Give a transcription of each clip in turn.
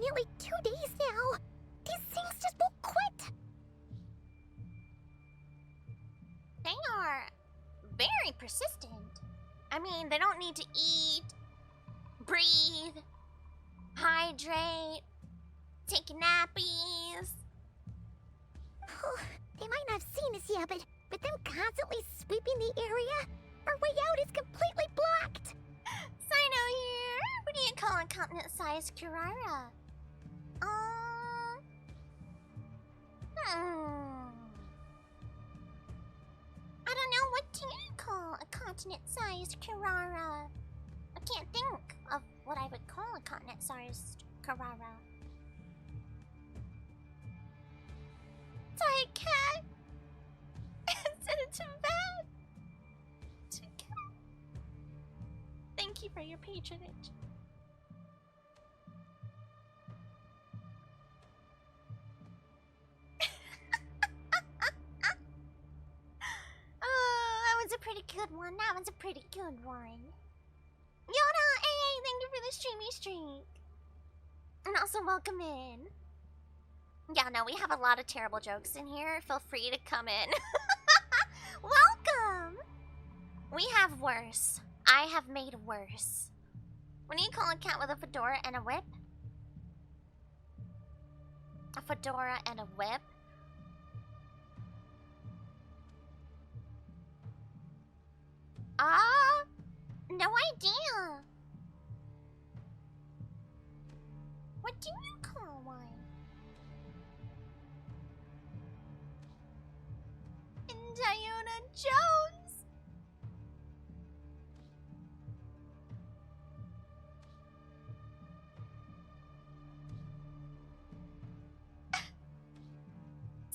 nearly 2 days now. These things just won't quit. They are very persistent. I mean, they don't need to eat, breathe, hydrate, take nappies. They might not have seen us yet, but them constantly sweeping the area, our way out is completely blocked. Sino here. What do you call a continent-sized Kirara? I don't know, what do you call a continent-sized Kirara? I can't think of what I would call a continent-sized Kirara. Sorry, cat. Send it to bed. To cat. Thank you for your patronage. Oh, that was a pretty good one. That was a pretty good one. Yoda, hey, thank you for the streamy streak. And also welcome in. Yeah, no, we have a lot of terrible jokes in here. Feel free to come in. Welcome! We have worse. I have made worse. What do you call a cat with a fedora and a whip? A fedora and a whip? No idea. What do you call one? Indiana Jones.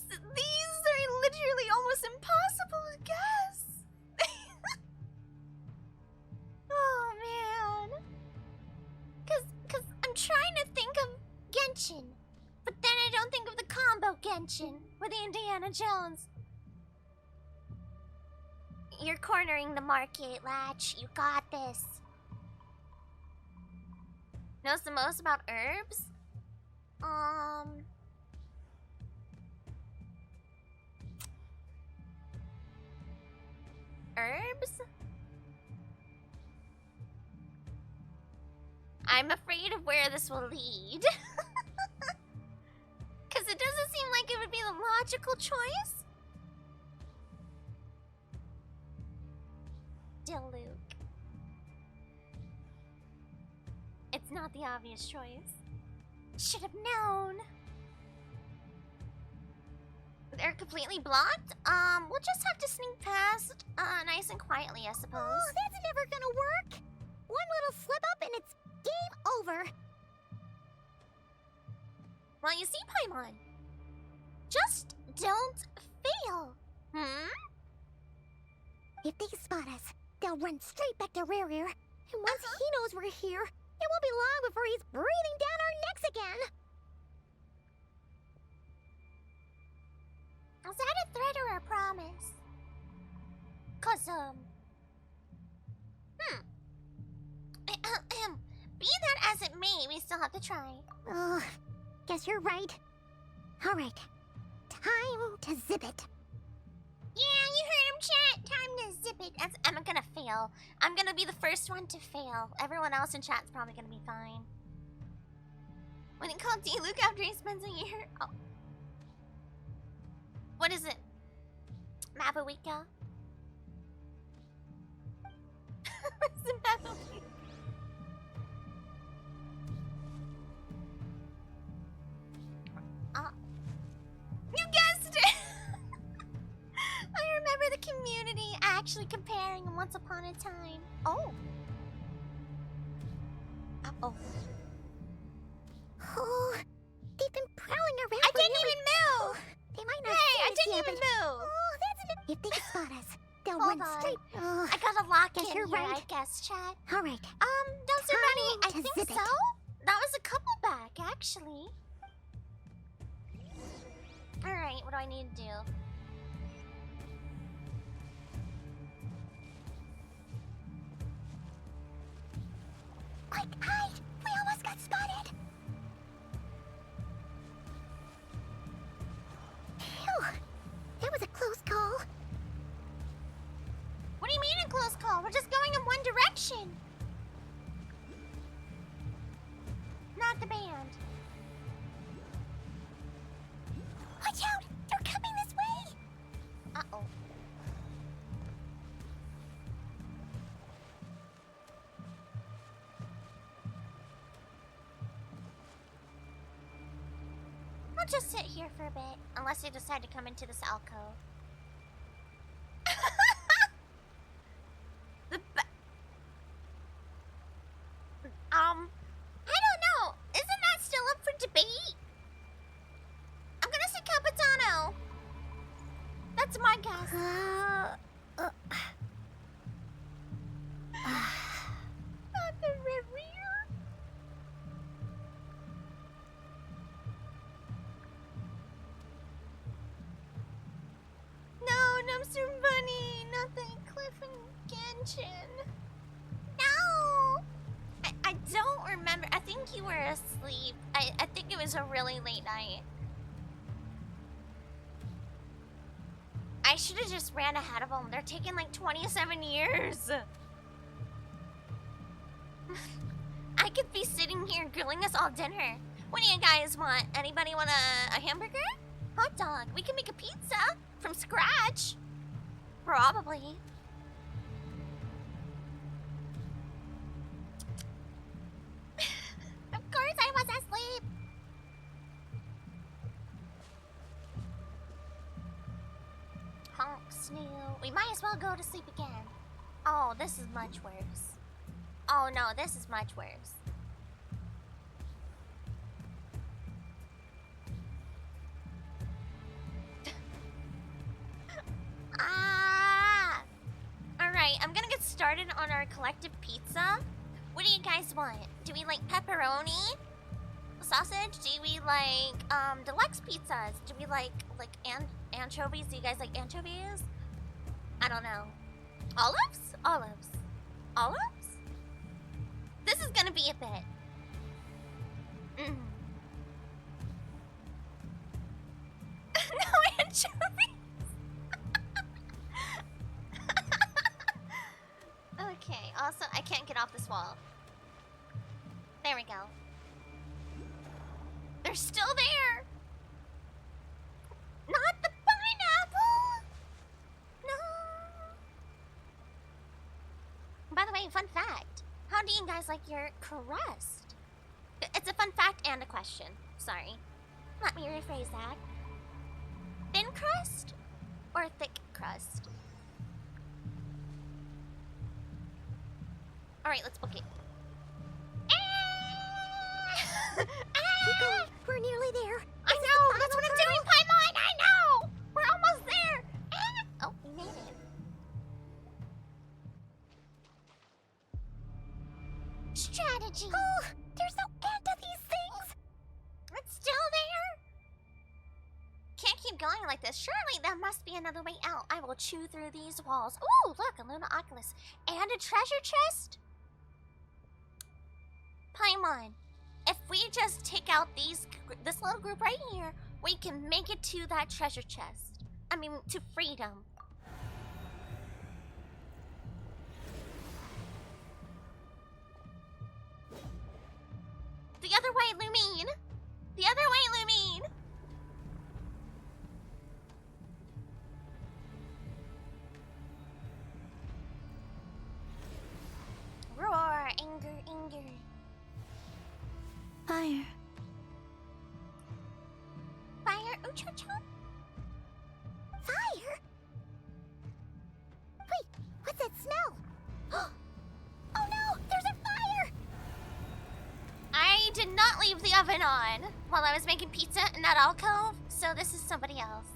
These are literally almost impossible to guess. Oh man. Cause I'm trying to think of Genshin, but then I don't think of the combo Genshin with Indiana Jones. You're cornering the market, Latch. You got this. Knows the most about herbs? Herbs? I'm afraid of where this will lead. Because it doesn't seem like it would be the logical choice. Diluc. It's not the obvious choice. Should have known. They're completely blocked? We'll just have to sneak past, nice and quietly, I suppose. Oh, that's never gonna work. One little slip up and it's game over. Well, you see, Paimon. Just don't fail. If they spot us, they'll run straight back to Rare. And once he knows we're here, it won't be long before he's breathing down our necks again. Is that a threat or a promise? 'Cause, be that as it may, we still have to try. Oh, guess you're right. Alright, time to zip it. Yeah, you heard him, chat. Time to zip it. I'm gonna fail. I'm gonna be the first one to fail. Everyone else in chat's probably gonna be fine. When it called Diluc after he spends a year... Oh. What is it? Mapawika? What's the Mapawika? You guessed it! I remember the community actually comparing them once upon a time. Oh. Uh-oh. Oh, they've been prowling around. I didn't even move! They might not Hey, see I us didn't yet, even but- move! Oh, that's If they spot us, they'll Hold run on. straight. I got a lock Guess in you're here, right. I guess, chat. Alright. Dumpster Bunny, I Time to think zip so. it. That was a couple back, actually. Alright, what do I need to do? Quick, hide! We almost got spotted! just sit here for a bit, unless they decide to come into this alcove. I don't know. Isn't that still up for debate? I'm gonna say Capitano. That's my guess. Not the rear. No, Dumpster Bunny, not the cliff in Genshin. No! I don't remember. I think you were asleep. I think it was a really late night. I should have just ran ahead of them. They're taking like 27 years. I could be sitting here grilling us all dinner. What do you guys want? Anybody want a hamburger? Hot dog? We can make a pizza from scratch. Probably. Of course I was asleep. Honk, snoo. We might as well go to sleep again. Oh, this is much worse. Oh no, this is much worse. Ah! Alright, I'm gonna get started on our collective pizza. What do you guys want? Do we like pepperoni? Sausage? Do we like deluxe pizzas? Do we like anchovies? Do you guys like anchovies? I don't know. Olives? Olives. Olives? This is gonna be a bit. No anchovies. Okay, also, I can't get off this wall. There we go. They're still there! Not the pineapple! No! By the way, fun fact. How do you guys like your crust? It's a fun fact and a question. Sorry. Let me rephrase that. Thin crust or thick crust? Alright, let's book it. Keep going. We're nearly there. I know! That's what I'm doing, Paimon! I know! We're almost there! Oh, we made it. Strategy! Oh, there's no end to these things. It's still there? Can't keep going like this. Surely there must be another way out. I will chew through these walls. Ooh, look, a Luna Oculus. And a treasure chest? Paimon, if we just take out this little group right here, we can make it to that treasure chest. I mean, to freedom. The other way, Lumine! The other way, Lumine! Roar, anger, anger. Fire. Fire, Ucho-cho? Fire? Wait, what's that smell? Oh no, there's a fire! I did not leave the oven on while I was making pizza in that alcove, so this is somebody else.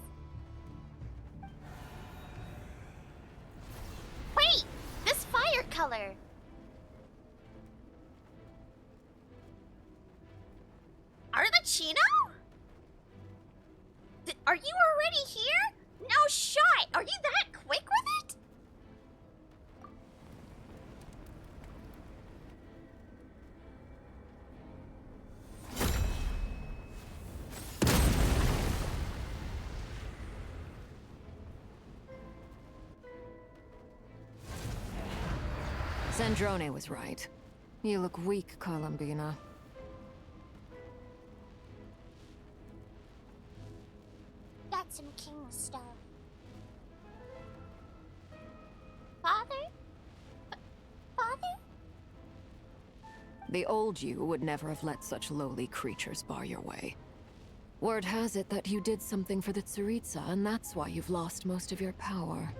Wait, this fire color. Arlecchino? Are you already here? No shot! Are you that quick with it? Sandrone was right. You look weak, Columbina. That's some king stuff. Father? Father? The old you would never have let such lowly creatures bar your way. Word has it that you did something for the Tsaritsa, and that's why you've lost most of your power.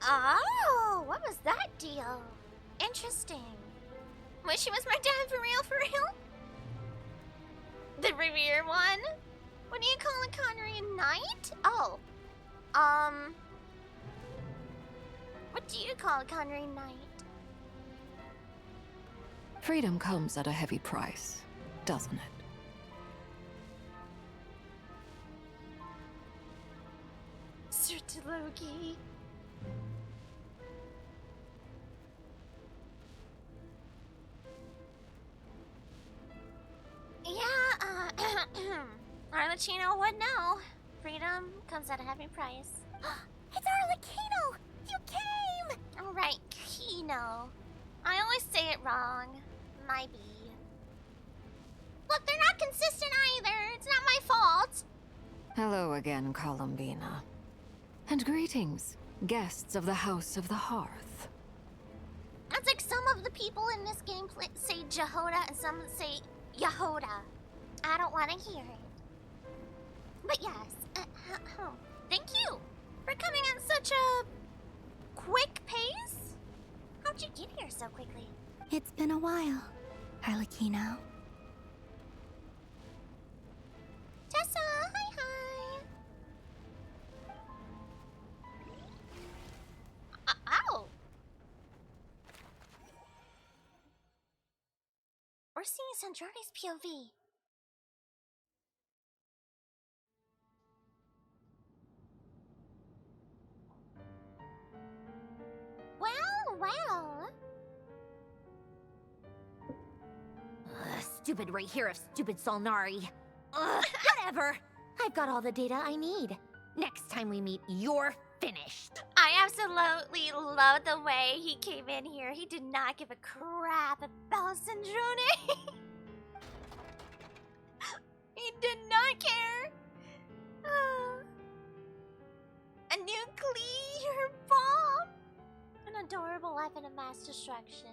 Oh, what was that deal? Interesting. Wish she was my dad for real, for real? The Revere one? What do you call a Connery Knight? Oh. What do you call a Connery Knight? Freedom comes at a heavy price, doesn't it? Sir Loki. Yeah, Arlecchino would know. Freedom comes at a heavy price. It's Arlecchino! You came! Alright, Kino. I always say it wrong. My B. Look, they're not consistent either. It's not my fault. Hello again, Columbina. And greetings, guests of the House of the Hearth. It's like some of the people in this game say Jehoda and some say Yehoda. I don't want to hear it. But yes, thank you for coming at such a quick pace. How'd you get here so quickly? It's been a while, Arlecchino. Tessa, hi. Ow! We're seeing Sandroni's POV. Well. Stupid right here of stupid Solnari. Whatever. I've got all the data I need. Next time we meet, you're finished. I absolutely love the way he came in here. He did not give a crap about Sandrone. He did not care. A nuclear bomb. An adorable weapon of mass destruction.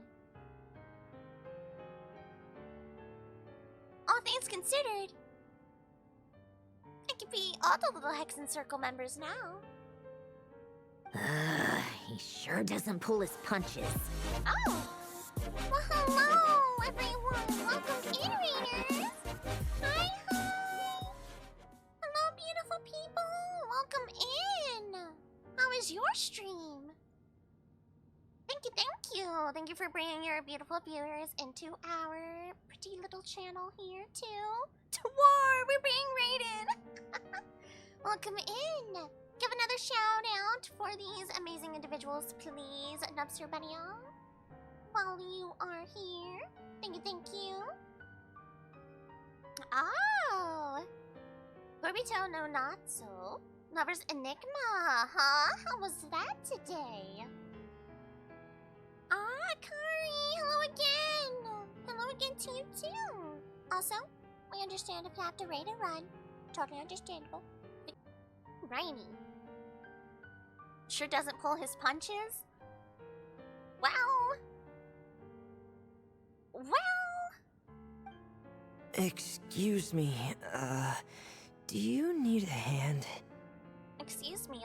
All things considered, it could be all the little Hexen Circle members now. He sure doesn't pull his punches. Oh! Well, hello, everyone! Welcome in, readers! Hi! Hello, beautiful people! Welcome in! How was your stream? Thank you! Thank you for bringing your beautiful viewers into our pretty little channel here, too. To war! We're being raided! Welcome in! Give another shout out for these amazing individuals, please, Nubster Bunny, while you are here. Thank you. Oh! Borbito no not so. Lover's Enigma, huh? How was that today? Ah, Kari, hello again! Hello again to you too. Also, we understand if you have to raid and run. Totally understandable. Rainy. Sure doesn't pull his punches? Well... Excuse me, do you need a hand? Excuse me,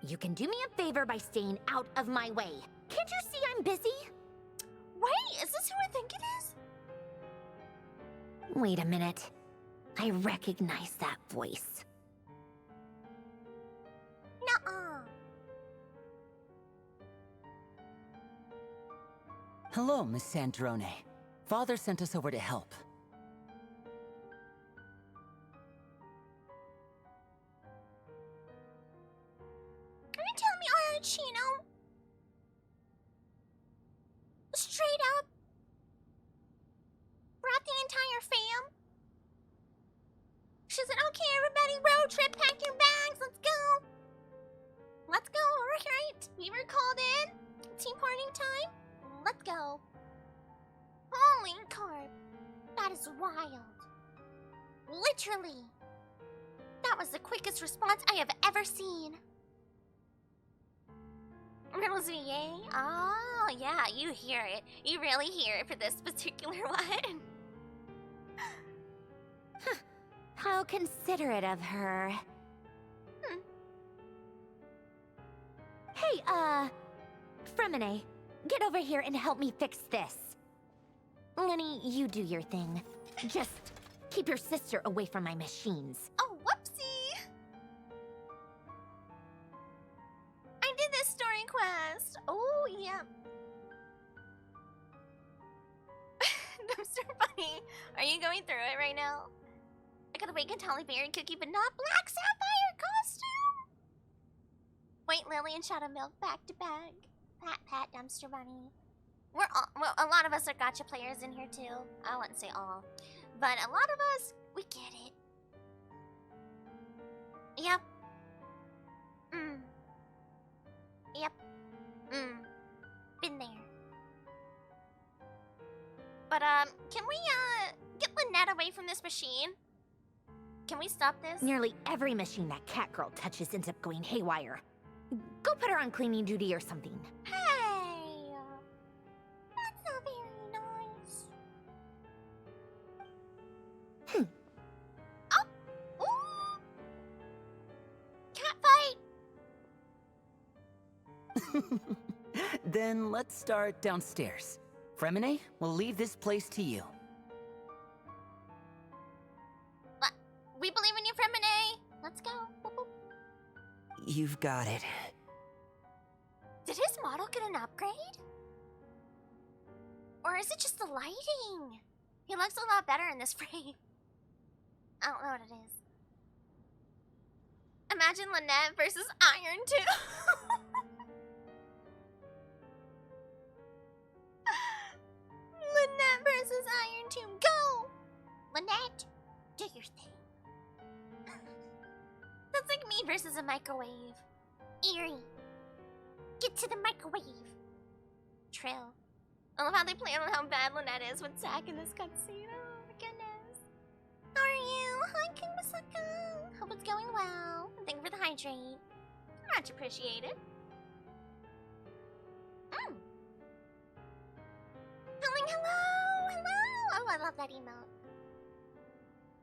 You can do me a favor by staying out of my way. Can't you see I'm busy? Wait, is this who I think it is? Wait a minute. I recognize that voice. Nuh-uh. Hello, Miss Sandrone. Father sent us over to help. Can you tell me Arlecchino? Straight up? Brought the entire fam? She said, okay, everybody, road trip, pack your bags, let's go. Let's go, alright. We were called in. Team partying time. Let's go. Holy carp. That is wild. Literally. That was the quickest response I have ever seen. Riddles VA? Oh, yeah, you hear it. You really hear it for this particular one. How considerate of her. Hey, Fremine, get over here and help me fix this. Lenny, you do your thing. Just keep your sister away from my machines. Oh, whoopsie! I did this story quest. Oh, yeah. Dumpster Bunny, are you going through it right now? I got a bacon Tolly Berry cookie, but not Black Sapphire costume. White Lily and Shadow Milk back to back. Pat, Dumpster Bunny. We're all, well, a lot of us are gacha players in here too. I wouldn't say all, but a lot of us, we get it. Yep. Yep. Been there. But can we get Lynette away from this machine? Can we stop this? Nearly every machine that cat girl touches ends up going haywire. Go put her on cleaning duty or something. Hey, that's not very nice. Oh, ooh, cat fight. Then let's start downstairs. Fremine, we'll leave this place to you. We believe in you, Fremine. Let's go. Boop, boop. You've got it. Did his model get an upgrade? Or is it just the lighting? He looks a lot better in this frame. I don't know what it is. Imagine Lynette versus Iron 2. Lynette versus Iron 2. Go! Lynette, do your thing. That's like me versus a microwave. Eerie. Get to the microwave. Trill. I love how they plan on how bad Lynette is with Zack in this cutscene. Oh my goodness. How are you? Hi, Kumasaka. Hope it's going well. And thank you for the hydrate. Much appreciated. Hello. Oh, I love that emote.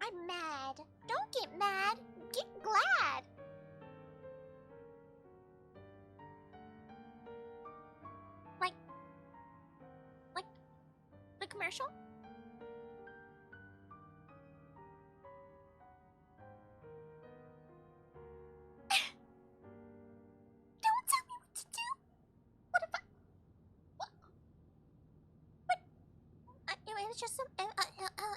I'm mad. Don't get mad. Get glad. Like the commercial? Don't tell me what to do. What if I... What? It was just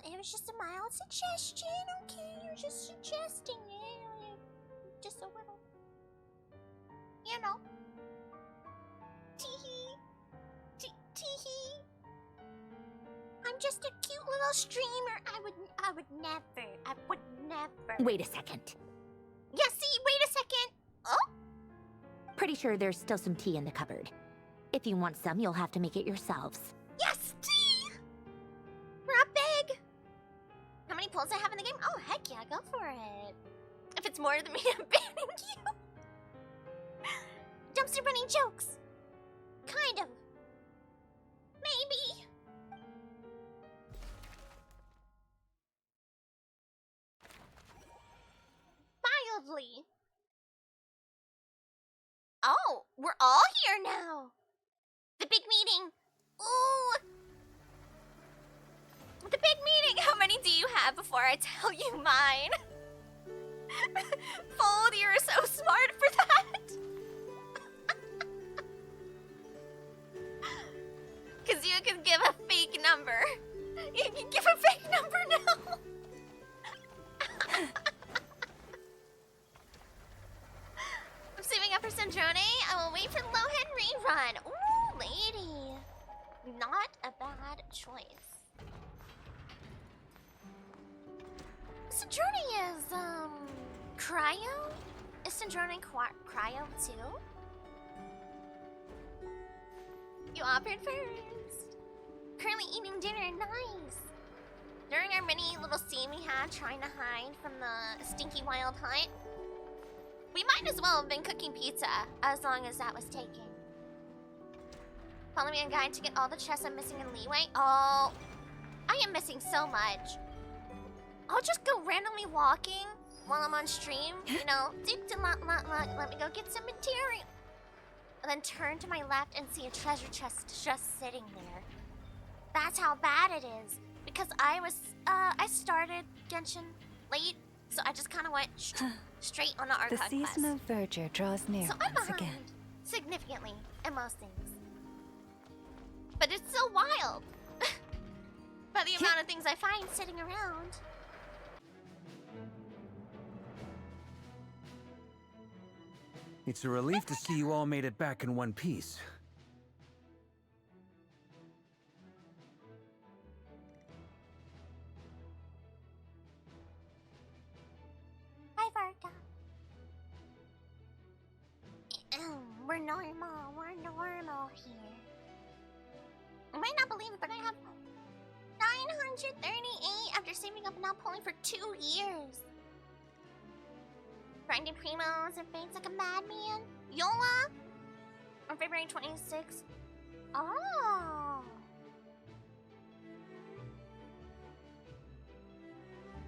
it was just a mild suggestion, okay? You're just suggesting it. Just a little. You know. Tee-hee. Tee-hee. I'm just a cute little streamer. I would never. Wait a second. Yeah, see, wait a second. Oh? Pretty sure there's still some tea in the cupboard. If you want some, you'll have to make it yourselves. Yes, tea! Rock big! How many pulls I have in the game? Oh, heck yeah, go for it. If it's more than me, I'm banning you. Dumpster Bunny jokes. Kind of. Maybe. Mildly. Oh, we're all here now. The big meeting. Ooh. The big meeting. How many do you have before I tell you mine? Fold, you're so smart for that. Because you can give a fake number. You can give a fake number now. I'm saving up for Sandrone. I will wait for the Lohan rerun. Ooh, lady. Not a bad choice. Sandrone is, cryo? Is Sandrone cryo too? You offered first. Currently eating dinner, nice. During our mini little scene we had trying to hide from the stinky wild hunt, we might as well have been cooking pizza as long as that was taken. Follow me on guide to get all the chests I'm missing in Leeway. Oh, I am missing so much. I'll just go randomly walking while I'm on stream, you know, let me go get some material. And then turn to my left and see a treasure chest just sitting there. That's how bad it is. Because I started Genshin late, so I just kind of went straight on the archive The season of verdure draws near so I'm once behind, again. significantly, in most things. But it's so wild. By the amount of things I find sitting around. It's a relief to see you all made it back in one piece. Hi, Varka. We're normal here. You might not believe it, but I have 938 after saving up and now pulling for 2 years. Grinding primos and faints like a madman. Yola! On February 26th. Oh.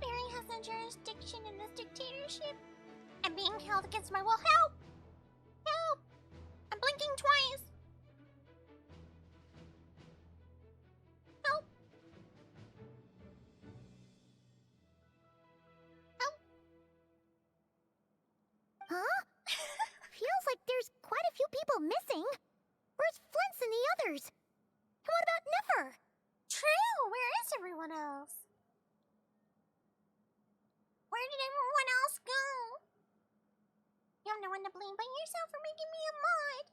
Barry has no jurisdiction in this dictatorship. I'm being held against my will. Help! Help! I'm blinking twice. Help! Help! Huh? Feels like there's quite a few people missing. Where's Flint's and the others? And what about Niffer? True! Where is everyone else? Where did everyone else go? You have no one to blame but yourself for making me a mod.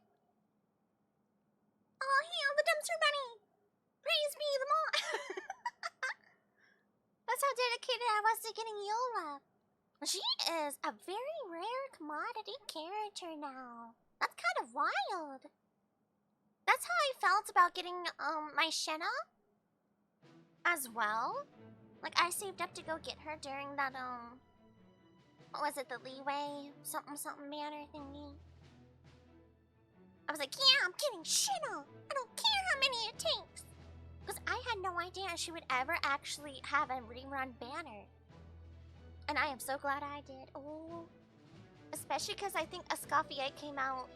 Oh, hail the dumpster bunny! Praise be the mod! That's how dedicated I was to getting Yola. She is a very rare commodity character now. That's kind of wild. That's how I felt about getting my Shenna as well. Like I saved up to go get her during that what was it, the leeway something banner thingy. I was like, yeah, I'm getting Shenna. I don't care how many it takes. Because I had no idea she would ever actually have a rerun banner. And I am so glad I did. Oh, especially because I think Escoffier came out.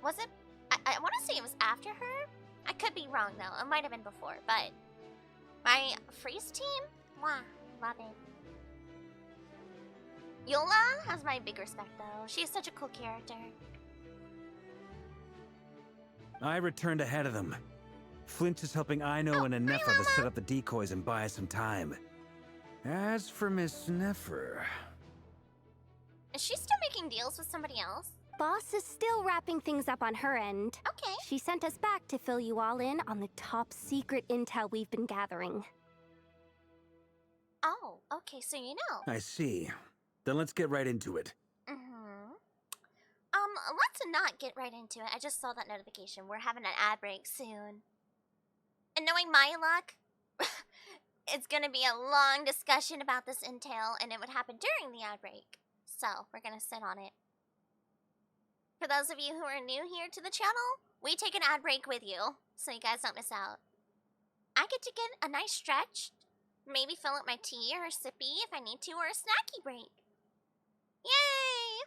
Was it? I want to say it was after her. I could be wrong though. It might have been before. But my freeze team, wow, love it. Yola has my big respect though. She is such a cool character. I returned ahead of them. Flint is helping Ino and Anefa to set up the decoys and buy us some time. As for Miss Nefer... Is she still making deals with somebody else? Boss is still wrapping things up on her end. Okay. She sent us back to fill you all in on the top secret intel we've been gathering. Oh, okay, so you know. I see. Then let's get right into it. Let's not get right into it. I just saw that notification. We're having an ad break soon. And knowing my luck, it's gonna be a long discussion about this intel, and it would happen during the ad break. So, we're gonna sit on it. For those of you who are new here to the channel, we take an ad break with you, so you guys don't miss out. I get to get a nice stretch, maybe fill up my tea or a sippy if I need to, or a snacky break. Yay!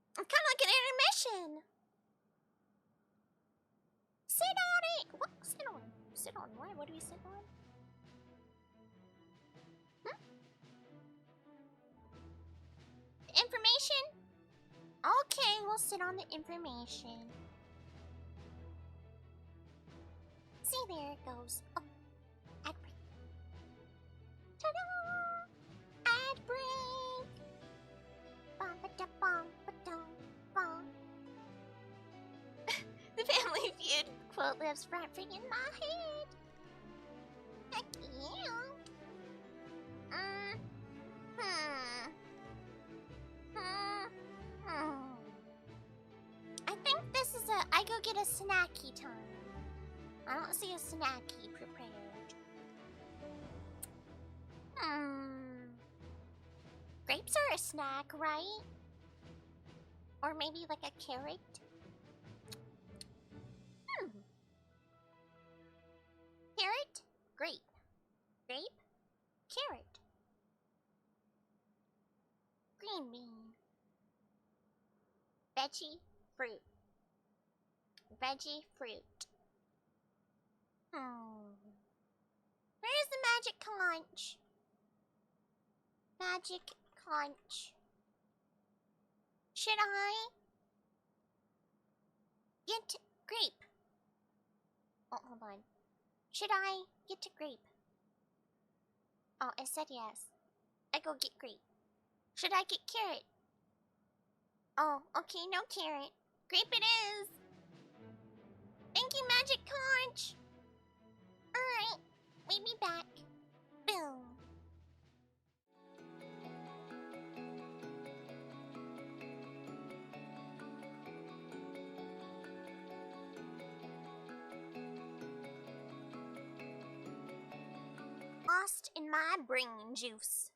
It's kind of like an intermission. Sit on it! What? Sit on? Sit on what? What do we sit on? Information? Okay, we'll sit on the information. See, there it goes. Oh, ad break. Ta-da! Ad break! Bum-ba-da-bum-ba-dum-bum. The Family Feud quote lives rent-free in my head. Heck yeah. I think this is I go get a snacky time. I don't see a snacky prepared. Grapes are a snack, right? Or maybe like a carrot? Carrot? Grape. Grape? Carrot. green bean. Veggie fruit. Veggie fruit. Where's the magic conch? Magic conch. Should I get grape? Oh, hold on. Should I get to grape? Oh, it said yes. I go get grape. Should I get carrot? Oh, okay, no carrot. Grape it is. Thank you, magic conch. Alright, meet me back. Boom. Lost in my brain juice.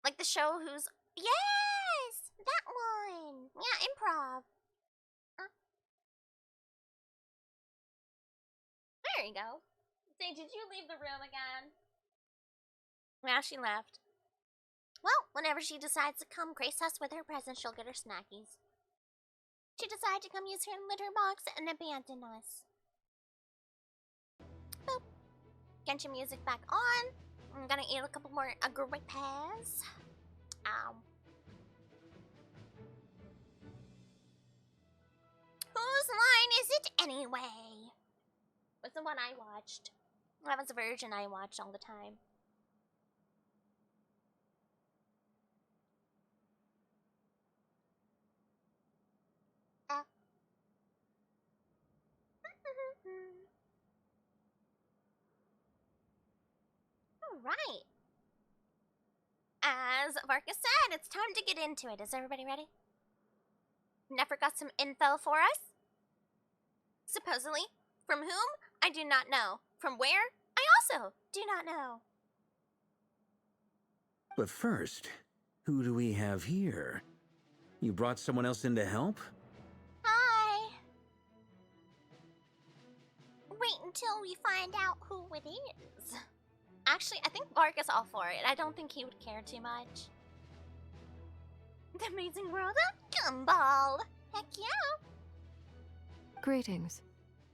Like the show who's... Yes! That one! Yeah, improv. There you go. Say, did you leave the room again? Well, she left. Well, whenever she decides to come grace us with her presence, she'll get her snackies. She decided to come use her litter box and abandon us. Boop. Genshin music back on. I'm gonna eat a couple more grapes. Ow. Whose line is it anyway? What's the one I watched? That was the version I watched all the time. Alright. As Varka said, it's time to get into it. Is everybody ready? Nefer got some info for us? Supposedly. From whom? I do not know. From where? I also do not know. But first, who do we have here? You brought someone else in to help? Hi. Wait until we find out who it is. Actually, I think Varka's all for it. I don't think he would care too much. The amazing world of Gumball. Heck yeah. Greetings.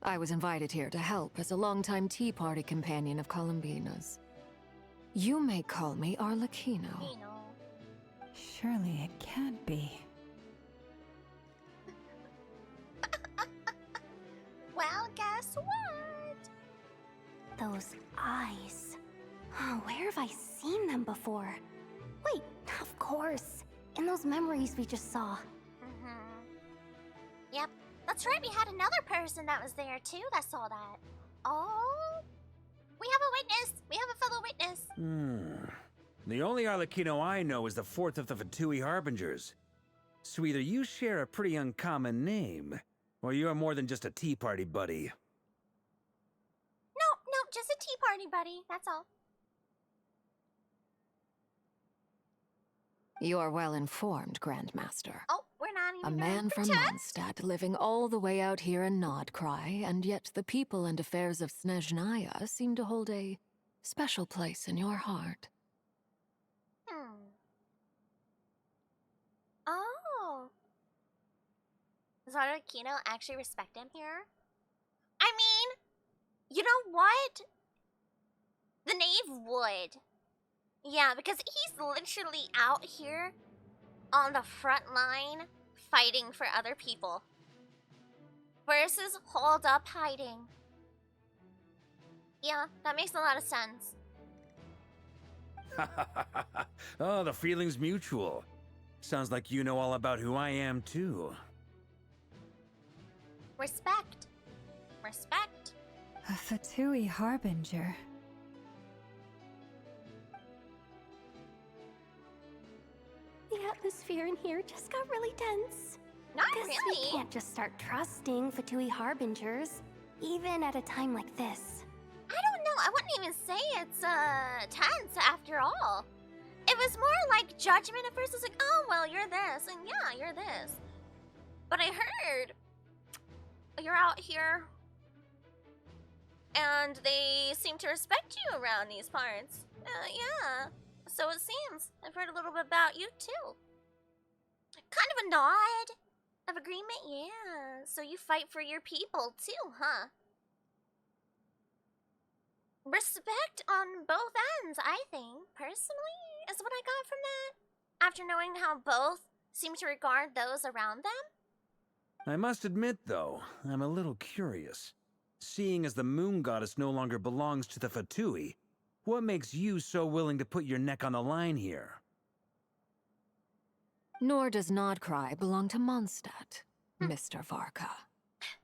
I was invited here to help as a longtime tea party companion of Columbina's. You may call me Arlecchino. You know. Surely it can't be. Well, guess what? Those eyes. Oh, where have I seen them before? Wait, of course. In those memories we just saw. Yep. That's right, we had another person that was there too that saw that. Oh, we have a witness. We have a fellow witness. The only Arlecchino I know is the fourth of the Fatui Harbingers. So either you share a pretty uncommon name, or you're more than just a tea party buddy. No, just a tea party buddy, that's all. You are well informed, Grandmaster. Oh, we're not even A gonna man from pretend. Mondstadt living all the way out here in Nodcry, and yet the people and affairs of Snezhnaya seem to hold a special place in your heart. Oh. Does Arlecchino actually respect him here? I mean, you know what? The knave would. Yeah, because he's literally out here on the front line fighting for other people. Versus hold up hiding. Yeah, that makes a lot of sense. Oh, the feeling's mutual. Sounds like you know all about who I am, too. Respect. Respect. A Fatui Harbinger. The atmosphere in here just got really tense. Not Guess really. we can't just start trusting Fatui Harbingers, even at a time like this. I don't know. I wouldn't even say it's tense after all. It was more like judgment at first. It's like, oh well, you're this, and yeah, you're this. But I heard you're out here, and they seem to respect you around these parts. Yeah. So it seems. I've heard a little bit about you too. Kind of a nod of agreement, yeah. So you fight for your people too, huh? Respect on both ends, I think, personally, is what I got from that. After knowing how both seem to regard those around them. I must admit, though, I'm a little curious. Seeing as the moon goddess no longer belongs to the Fatui, what makes you so willing to put your neck on the line here? Nor does Nodcry belong to Mondstadt, Mr. Varka.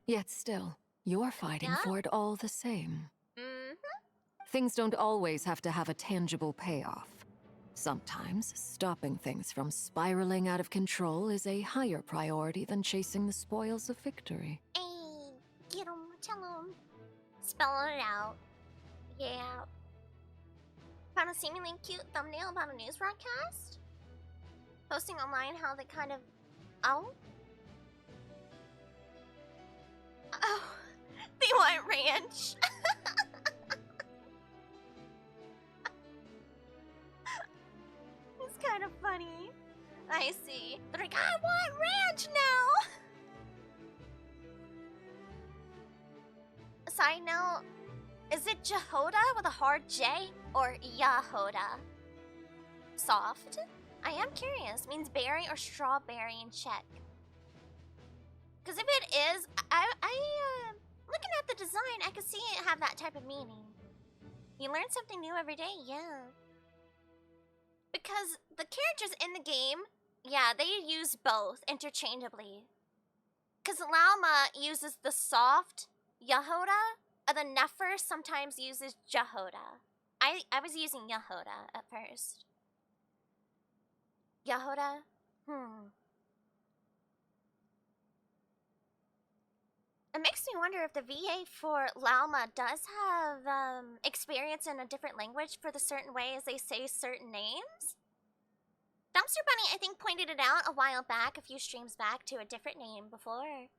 Yet still, you're fighting for it all the same. Things don't always have to have a tangible payoff. Sometimes, stopping things from spiraling out of control is a higher priority than chasing the spoils of victory. Hey, get 'em, tell 'em. Spell it out. Yeah. Found a seemingly cute thumbnail about a news broadcast. Posting online how they kind of... Oh? Oh, they want ranch. It's kind of funny. I see. They're like, I want ranch now! Side note, is it Jehoda with a hard J or Yahoda? Soft? I am curious. Means berry or strawberry in Czech. Because if it is, looking at the design, I could see it have that type of meaning. You learn something new every day, yeah. Because the characters in the game, yeah, they use both interchangeably. Because Lauma uses the soft Yahoda, and the Nefer sometimes uses Jehoda. I was using Yahoda at first. Yahoda? It makes me wonder if the VA for Lauma does have experience in a different language for the certain ways they say certain names. Dumpster Bunny, I think, pointed it out a while back, a few streams back, to a different name before.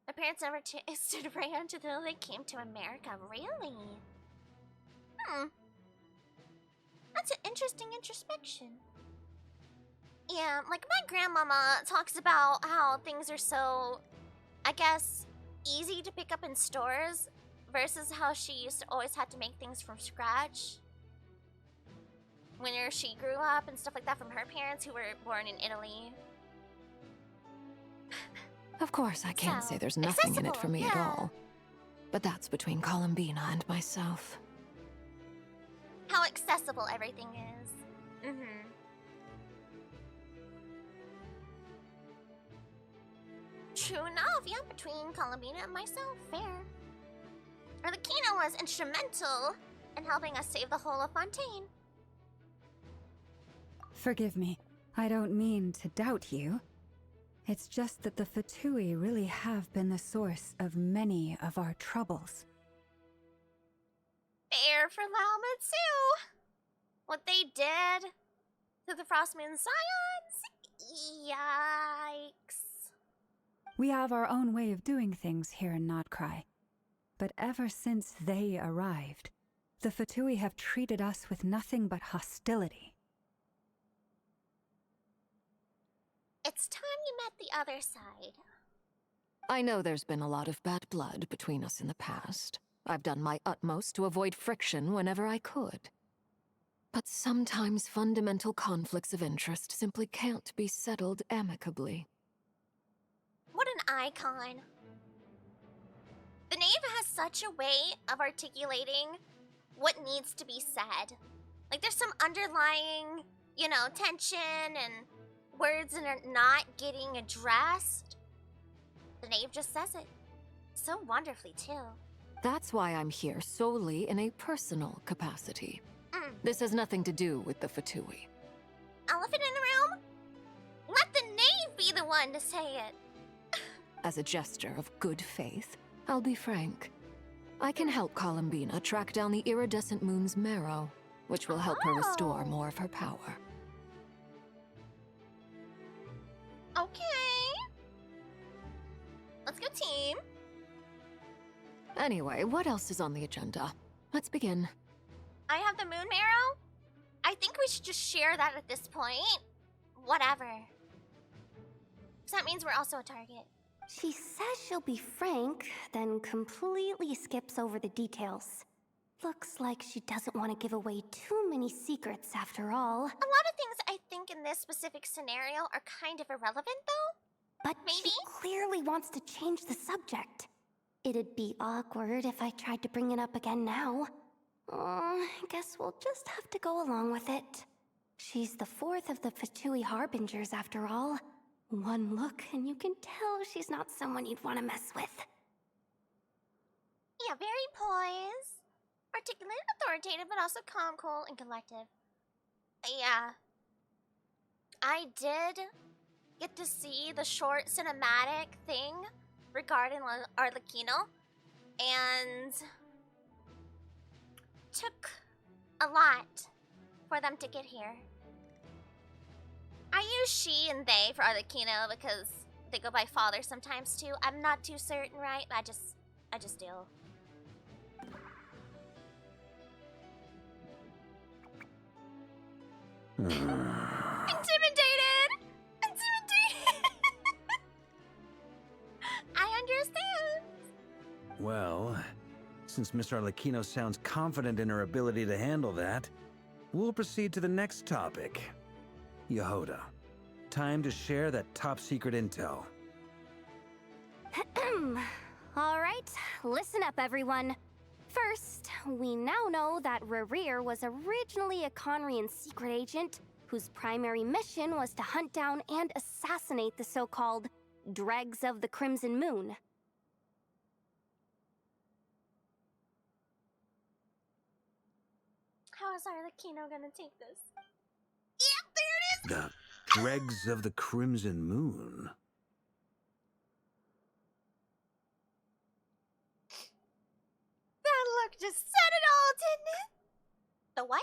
My parents never tasted ranch until they came to America. Really? That's an interesting introspection. Yeah, like my grandmama talks about how things are so, I guess, easy to pick up in stores versus how she used to always have to make things from scratch. When she grew up and stuff like that from her parents who were born in Italy. Of course, I can't say there's nothing in it for me at all. But that's between Columbina and myself. How accessible everything is. True enough, yeah, between Columbina and myself, fair. Arlecchino was instrumental in helping us save the whole of Fontaine. Forgive me. I don't mean to doubt you. It's just that the Fatui really have been the source of many of our troubles. Fair for Lauma, too. What they did to the Frostmoon Scions? Yikes. We have our own way of doing things here in Nodcry. But ever since they arrived, the Fatui have treated us with nothing but hostility. It's time you met the other side. I know there's been a lot of bad blood between us in the past. I've done my utmost to avoid friction whenever I could. But sometimes fundamental conflicts of interest simply can't be settled amicably. What an icon. The Knave has such a way of articulating what needs to be said. Like there's some underlying, tension and words that are not getting addressed. The Knave just says it. So wonderfully, too. That's why I'm here solely in a personal capacity. This has nothing to do with the Fatui. Elephant in the room? Let the Knave be the one to say it. As a gesture of good faith, I'll be frank. I can help Columbina track down the iridescent moon's marrow, which will help her restore more of her power. Okay. Let's go, team. Anyway, what else is on the agenda? Let's begin. I have the moon marrow. I think we should just share that at this point. Whatever. So that means we're also a target. She says she'll be frank, then completely skips over the details. Looks like she doesn't want to give away too many secrets after all. A lot of things I think in this specific scenario are kind of irrelevant though. But Maybe? she clearly wants to change the subject. It'd be awkward if I tried to bring it up again now. I guess we'll just have to go along with it. She's the fourth of the Fatui Harbingers after all. One look and you can tell she's not someone you'd want to mess with. Yeah, very poised. Articulate, authoritative, but also calm, cool, and collective. Yeah. I did get to see the short cinematic thing regarding Arlecchino, and took a lot for them to get here. I use she and they for Arlecchino because they go by father sometimes too. I'm not too certain, right? I just do. Intimidated! Intimidated! I understand. Well, since Miss Arlecchino sounds confident in her ability to handle that, we'll proceed to the next topic. Yehoda, time to share that top-secret intel. All right, listen up, everyone. First, we now know that Rerir was originally a Conrian secret agent whose primary mission was to hunt down and assassinate the so-called Dregs of the Crimson Moon. How is Arlecchino gonna take this? Yep, there it is! The Dregs of the Crimson Moon. That look just said it all, didn't it? The what?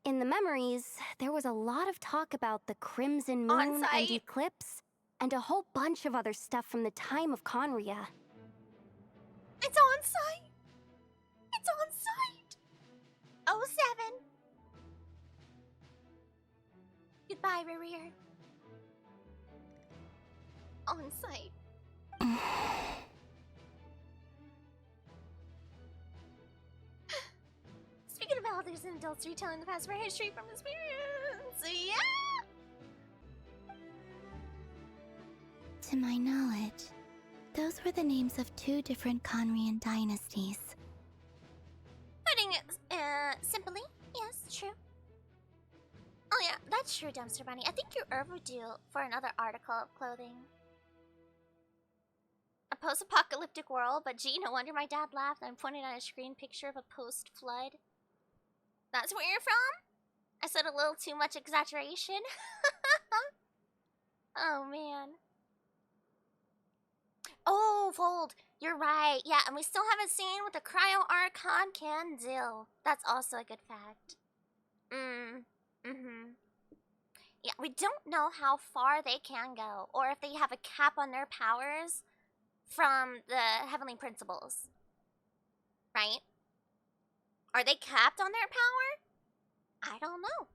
In the memories, there was a lot of talk about the Crimson Moon and On-site. Eclipse, and a whole bunch of other stuff from the time of Conria. It's on site! It's on site! 07. Goodbye, Rerir. On site. Speaking of elders and adults retelling the past for history from experience, yeah! To my knowledge, those were the names of two different Conrian dynasties. Putting it simply, yes, true. Oh yeah, that's true, Dumpster Bunny. I think you're overdue for another article of clothing. A post-apocalyptic world, but gee, no wonder my dad laughed. I'm pointing at a screen picture of a post-flood. That's where you're from? I said a little too much exaggeration. Oh man. Oh, Fold, you're right. Yeah, and we still haven't seen what the Cryo Archon can do. That's also a good fact. Yeah, we don't know how far they can go, or if they have a cap on their powers from the Heavenly Principles. Right? Are they capped on their power? I don't know.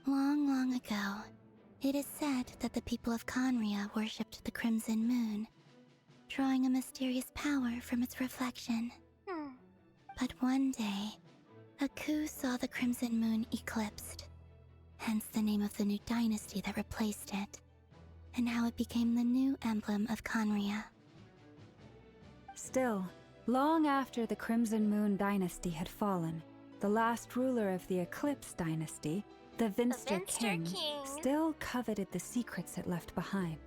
Long, long ago, it is said that the people of Conria worshipped the Crimson Moon, drawing a mysterious power from its reflection. But one day, a coup saw the Crimson Moon eclipsed, hence the name of the new dynasty that replaced it, and how it became the new emblem of Conria. Still, long after the Crimson Moon dynasty had fallen, the last ruler of the Eclipse dynasty, the Vinster King, still coveted the secrets it left behind.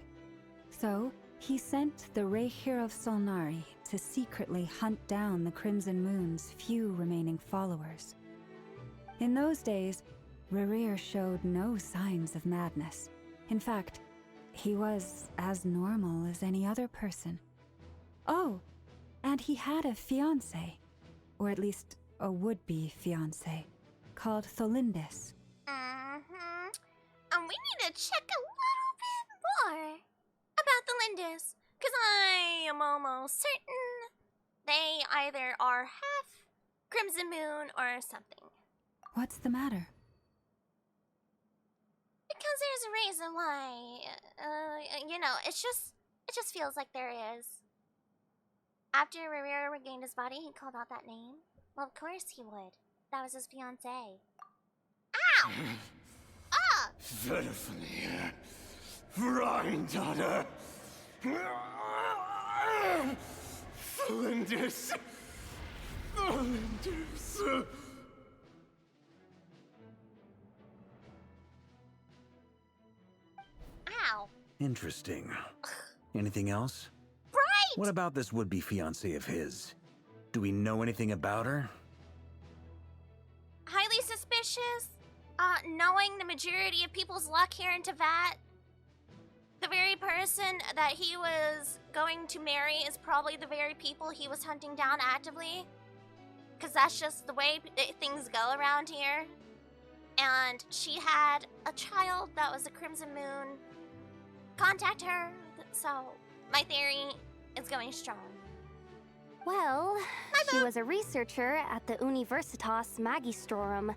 So, he sent the Rehir of Solnari to secretly hunt down the Crimson Moon's few remaining followers. In those days, Rerir showed no signs of madness. In fact, he was as normal as any other person. Oh, and he had a fiancé, or at least a would-be fiancé, called Tholindis. And we need to check a little bit Flindis, because I am almost certain they either are half Crimson Moon or something. What's the matter? Because there's a reason why, it just feels like there is. After Rivera regained his body, he called out that name. Well, of course he would. That was his fiancée. Ow! Ah! Verfene, Rheindotter, Flindis, Flindis. Ow! Interesting. Anything else? Right! What about this would-be fiancée of his? Do we know anything about her? Highly suspicious. Knowing the majority of people's luck here in Teyvat, the very person that he was going to marry is probably the very people he was hunting down actively. Because that's just the way things go around here. And she had a child that was a Crimson Moon. Contact her. So, my theory is going strong. Well, she was a researcher at the Universitas Magistrorum,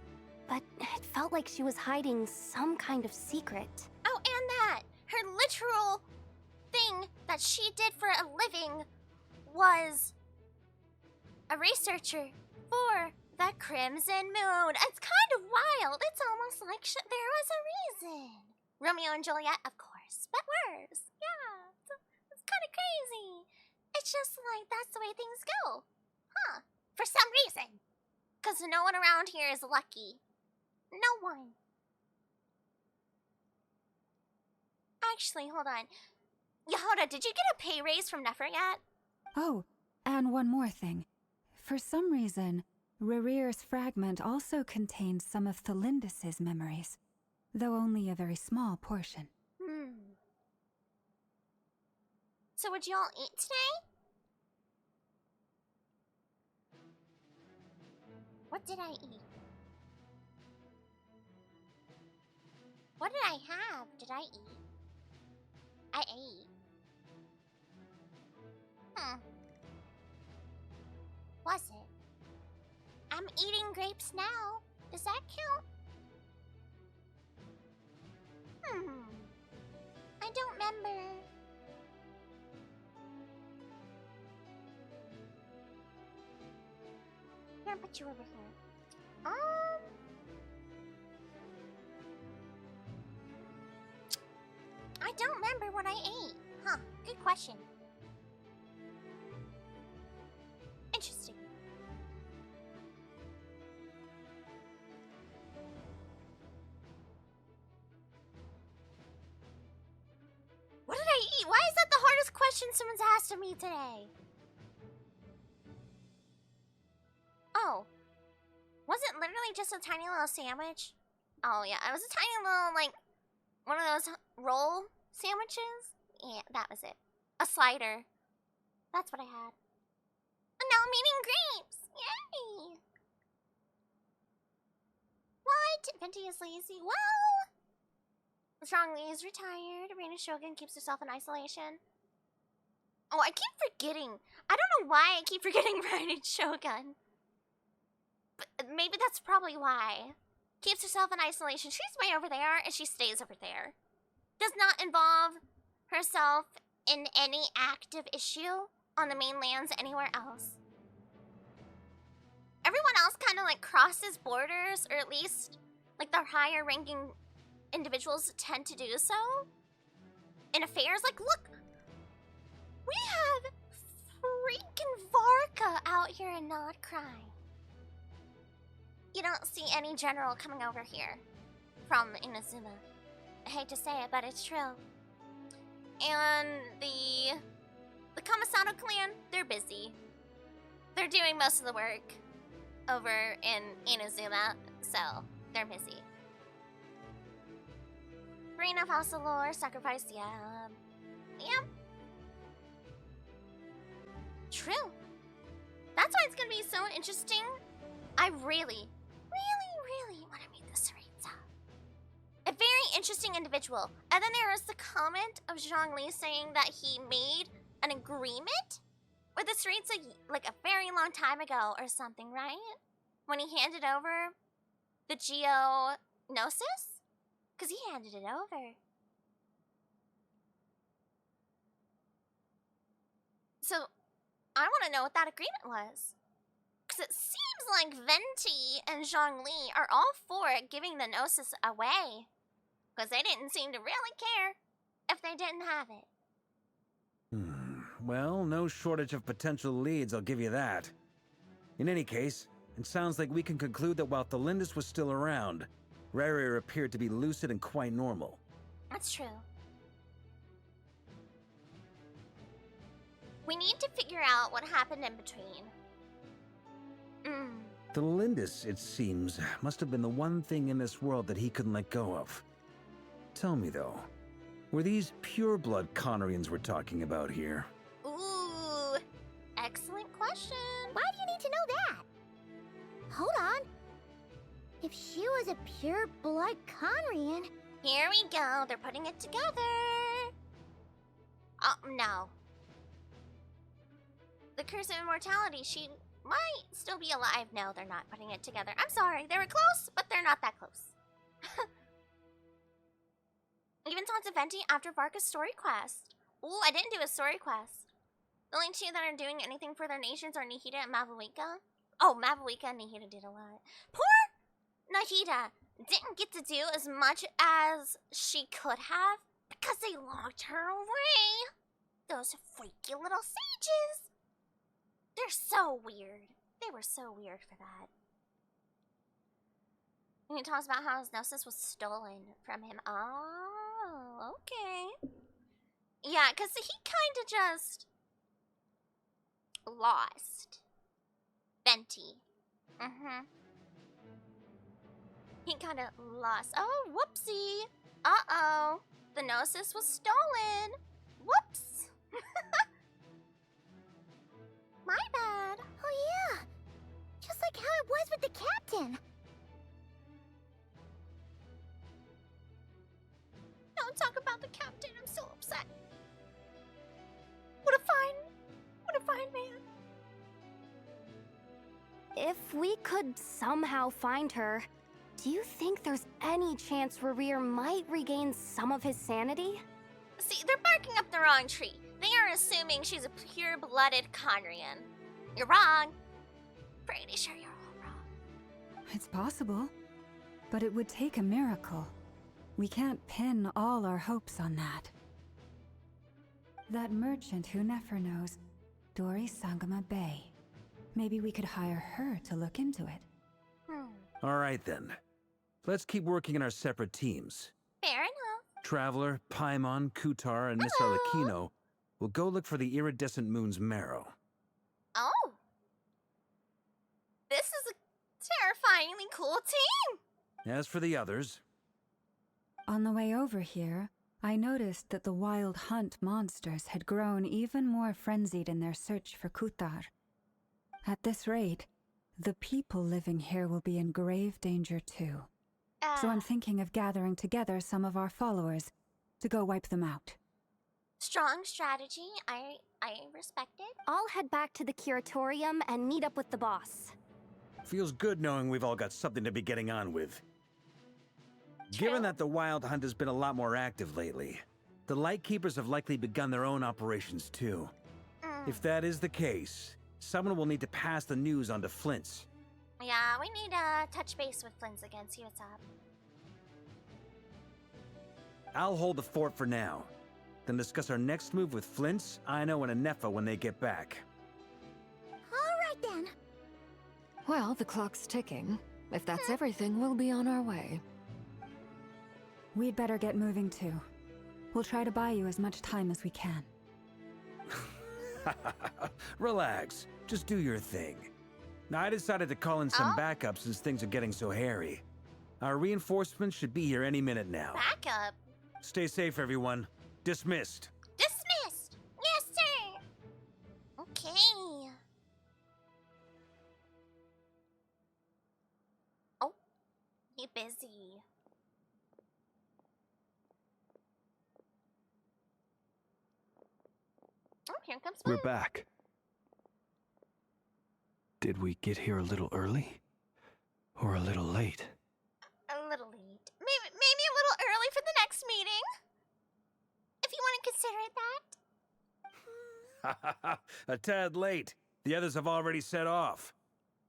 but it felt like she was hiding some kind of secret. Oh, and that! Her literal thing that she did for a living was a researcher for the Crimson Moon. It's kind of wild. It's almost like there was a reason. Romeo and Juliet, of course, but worse. Yeah, it's kind of crazy. It's just like that's the way things go. Huh. For some reason. Because no one around here is lucky. No one. Actually, hold on. Yehoda, did you get a pay raise from Nefer yet? Oh, and one more thing. For some reason, Rerear's fragment also contains some of Thelindis' memories, though only a very small portion. So would you all eat today? What did I eat? What did I have? Did I eat? I ate. Was it? I'm eating grapes now. Does that count? I don't remember. Here, I'll put you over here. I don't remember what I ate. Huh, good question. Interesting. What did I eat? Why is that the hardest question someone's asked of me today? Oh. Was it literally just a tiny little sandwich? Oh yeah, it was a tiny little, like, one of those roll sandwiches? Yeah, that was it. A slider. That's what I had. And now I'm eating grapes! Yay! What? Venti is lazy? Well... Strongly is retired. Reina Shogun keeps herself in isolation. Oh, I keep forgetting. I don't know why I keep forgetting Reina Shogun. But maybe that's probably why. Keeps herself in isolation. She's way over there, and she stays over there. Does not involve herself in any active issue on the mainlands anywhere else. Everyone else kind of like crosses borders, or at least like the higher ranking individuals tend to do so. In affairs, like look, we have freaking Varka out here in Notcry. You don't see any general coming over here from Inazuma. I hate to say it, but it's true. And the Kamisano clan, they're busy. They're doing most of the work over in Inazuma, so they're busy. Reign of House of Lore, sacrifice, yeah. Yep. True. That's why it's gonna be so interesting. I really want to meet the Serenza. A very interesting individual. And then there was the comment of Zhongli saying that he made an agreement with the streets like a very long time ago or something, right? When he handed over the Geonosis? Because he handed it over. So, I want to know what that agreement was. Because it seems like Venti and Zhongli are all for giving the Gnosis away. Because they didn't seem to really care if they didn't have it. Well, no shortage of potential leads, I'll give you that. In any case, it sounds like we can conclude that while Thelindis was still around, Rarier appeared to be lucid and quite normal. That's true. We need to figure out what happened in between. Thelindis, it seems, must have been the one thing in this world that he couldn't let go of. Tell me, though, were these pure-blood Conorians we're talking about here? Ooh, excellent question. Why do you need to know that? Hold on. If she was a pure-blood Conrian... Here we go, they're putting it together. Oh, no. The Curse of Immortality, she might still be alive. No, they're not putting it together. I'm sorry, they were close, but they're not that close. Even talked to Venti after Varka's story quest. Ooh, I didn't do a story quest. The only two that are doing anything for their nations are Nahida and Mavuika. Oh, Mavuika and Nahida did a lot. Poor Nahida didn't get to do as much as she could have because they locked her away. Those freaky little sages. They're so weird. They were so weird for that. And he talks about how his Gnosis was stolen from him. Oh, okay. Yeah, because he kind of just lost Venti. He kind of lost. Oh, whoopsie. Uh-oh. The Gnosis was stolen. Whoops. My bad. Oh yeah, just like how it was with the captain. Don't talk about the captain, I'm so upset. What a fine man. If we could somehow find her, do you think there's any chance Rarier might regain some of his sanity? See, they're barking up the wrong tree. They are assuming she's a pure-blooded Conrian. You're wrong. Pretty sure you're all wrong. It's possible, but it would take a miracle. We can't pin all our hopes on that. That merchant who Nefer knows, Dori Sangama Bay. Maybe we could hire her to look into it. All right, then. Let's keep working in our separate teams. Fair enough. Traveler, Paimon, Kutar, and Miss Arlecchino will go look for the iridescent moon's marrow. Oh. This is a terrifyingly cool team. As for the others... On the way over here, I noticed that the wild hunt monsters had grown even more frenzied in their search for Kutar. At this rate, the people living here will be in grave danger too. So I'm thinking of gathering together some of our followers to go wipe them out. Strong strategy. I respect it. I'll head back to the curatorium and meet up with the boss. Feels good knowing we've all got something to be getting on with. Given that the Wild Hunt has been a lot more active lately, the Lightkeepers have likely begun their own operations too. If that is the case, someone will need to pass the news on to Flint's. Yeah, we need to touch base with Flint's again, see what's up. I'll hold the fort for now, then discuss our next move with Flint's, Aino, and Anefa when they get back. All right then. Well, the clock's ticking. If that's everything, we'll be on our way. We'd better get moving too. We'll try to buy you as much time as we can. Relax. Just do your thing. Now, I decided to call in some backup since things are getting so hairy. Our reinforcements should be here any minute now. Backup? Stay safe, everyone. Dismissed. Dismissed! Yes, sir! Okay. Oh, he busy. here comes Flynn. We're back. Did we get here a little early? Or a little late? A little late. Maybe a little early for the next meeting. If you want to consider it that. A tad late. The others have already set off.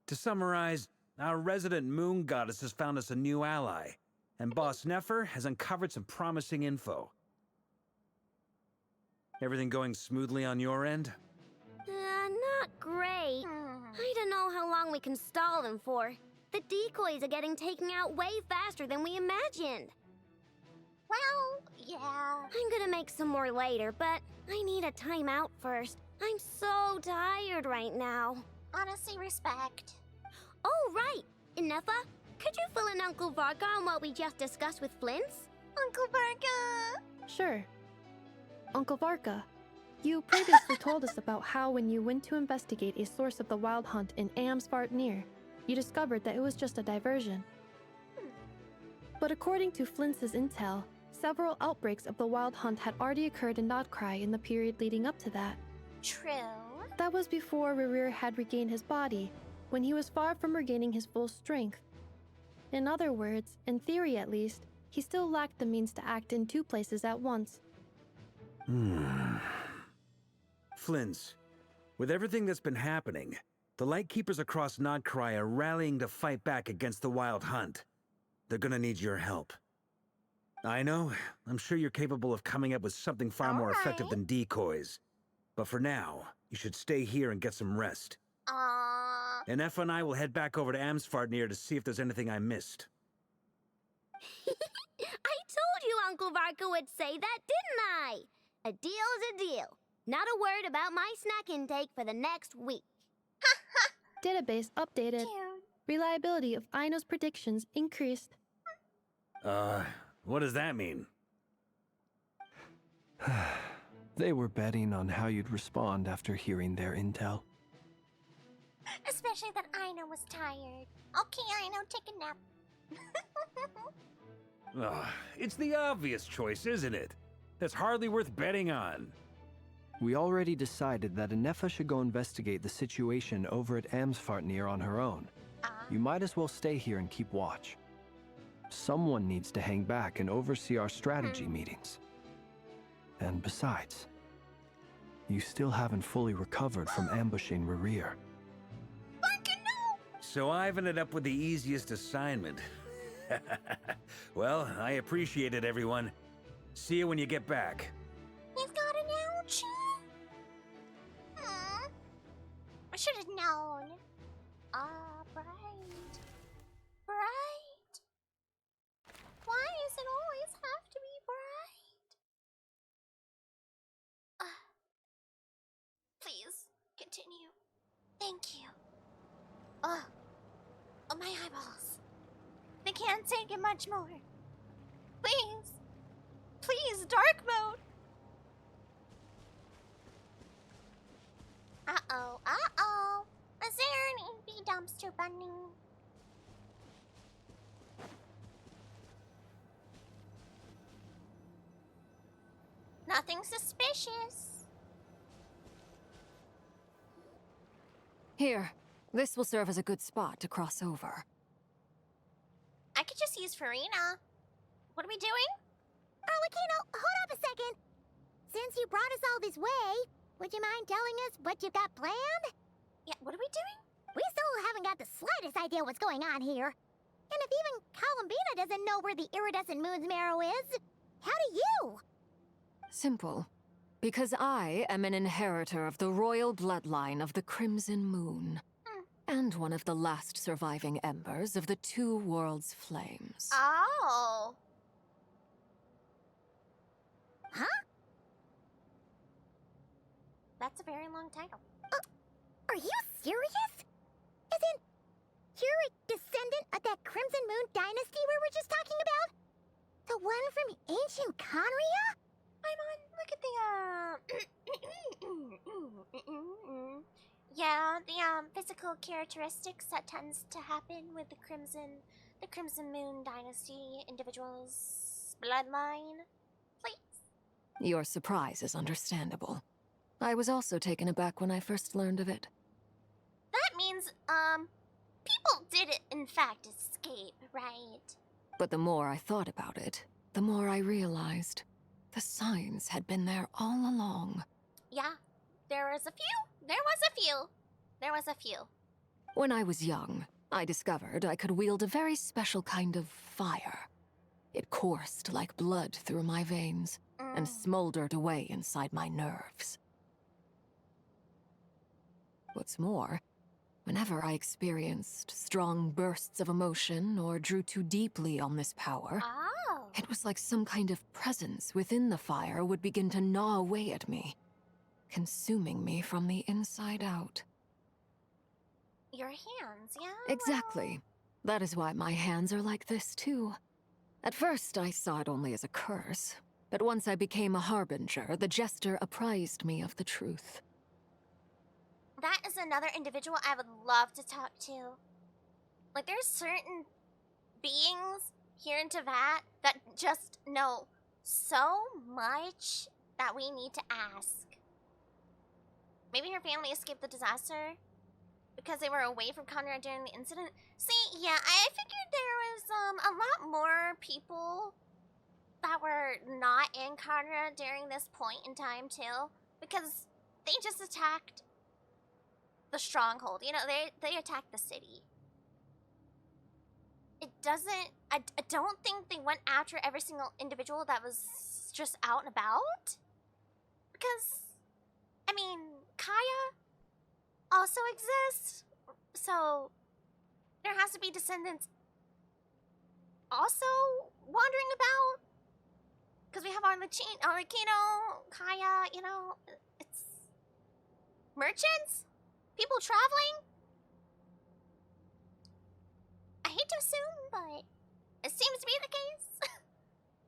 To summarize, our resident moon goddess has found us a new ally, and Boss Nefer has uncovered some promising info. Everything going smoothly on your end? Not great. I don't know how long we can stall them for. The decoys are getting taken out way faster than we imagined. Well, yeah. I'm gonna make some more later, but I need a timeout first. I'm so tired right now. Honestly, respect. Oh, right. Inefa, could you fill in Uncle Varka on what we just discussed with Flint's? Uncle Varka! Sure. Uncle Varka, you previously told us about how when you went to investigate a source of the wild hunt in Amsvartnir, you discovered that it was just a diversion. But according to Flint's intel, several outbreaks of the wild hunt had already occurred in Nodcry in the period leading up to that. True. That was before Rerir had regained his body, when he was far from regaining his full strength. In other words, in theory at least, he still lacked the means to act in two places at once. Flint's, with everything that's been happening, the Lightkeepers across Nodcry are rallying to fight back against the Wild Hunt. They're gonna need your help. I know, I'm sure you're capable of coming up with something far more effective than decoys. But for now, you should stay here and get some rest. And Effa and I will head back over to Amsvartnir to see if there's anything I missed. I told you Uncle Varka would say that, didn't I? A deal is a deal. Not a word about my snack intake for the next week. Database updated. Reliability of Aino's predictions increased. What does that mean? They were betting on how you'd respond after hearing their intel. Especially that Aino was tired. Okay, Aino, take a nap. It's the obvious choice, isn't it? That's hardly worth betting on. We already decided that Inefa should go investigate the situation over at Amsvartnir on her own. You might as well stay here and keep watch. Someone needs to hang back and oversee our strategy meetings. And besides, you still haven't fully recovered from ambushing Rerir. So I've ended up with the easiest assignment. Well, I appreciate it, everyone. See you when you get back. He's got an ouchie. I should have known. Bright. Bright. Why does it always have to be bright? Please, continue. Thank you. Oh, my eyeballs. They can't take it much more. Please. Please, dark mode. Uh-oh. Is there an EV dumpster bunny? Nothing suspicious. Here, this will serve as a good spot to cross over. I could just use Farina. What are we doing? Arlecchino, hold up a second. Since you brought us all this way, would you mind telling us what you've got planned? Yeah, what are we doing? We still haven't got the slightest idea what's going on here. And if even Columbina doesn't know where the iridescent moon's marrow is, how do you? Simple. Because I am an inheritor of the royal bloodline of the Crimson Moon. And one of the last surviving embers of the Two Worlds Flames. Oh. Huh? That's a very long title. Are you serious? Isn't you're a descendant of that Crimson Moon dynasty we were just talking about? The one from ancient Conria? Look at yeah, the physical characteristics that tends to happen with the Crimson Moon dynasty individual's bloodline. Please. Your surprise is understandable. I was also taken aback when I first learned of it. That means, people did, in fact, escape, right? But the more I thought about it, the more I realized the signs had been there all along. Yeah, there was a few. There was a few. There was a few. When I was young, I discovered I could wield a very special kind of fire. It coursed like blood through my veins and smoldered away inside my nerves. What's more, whenever I experienced strong bursts of emotion or drew too deeply on this power, it was like some kind of presence within the fire would begin to gnaw away at me, consuming me from the inside out. Your hands, yeah? Exactly. That is why my hands are like this, too. At first, I saw it only as a curse, but once I became a harbinger, the jester apprised me of the truth. That is another individual I would love to talk to. Like, there's certain beings here in Teyvat that just know so much that we need to ask. Maybe her family escaped the disaster because they were away from Conrad during the incident. See, yeah, I figured there was a lot more people that were not in Conrad during this point in time too, because they just attacked the stronghold. You know, they attacked the city. It doesn't. I don't think they went after every single individual that was just out and about, because I mean, Kaya also exists, so there has to be descendants also wandering about. Because we have Arlecchino, Kaya, you know, it's merchants, people traveling. I hate to assume, but it seems to be the case.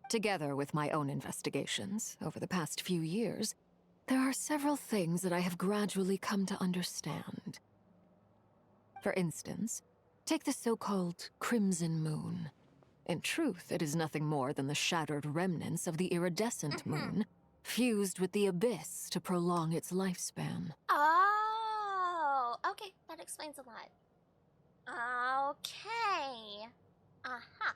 Together with my own investigations over the past few years, there are several things that I have gradually come to understand. For instance, take the so-called Crimson Moon. In truth, it is nothing more than the shattered remnants of the iridescent moon, fused with the abyss to prolong its lifespan. Oh, okay, that explains a lot. Okay. Uh-huh.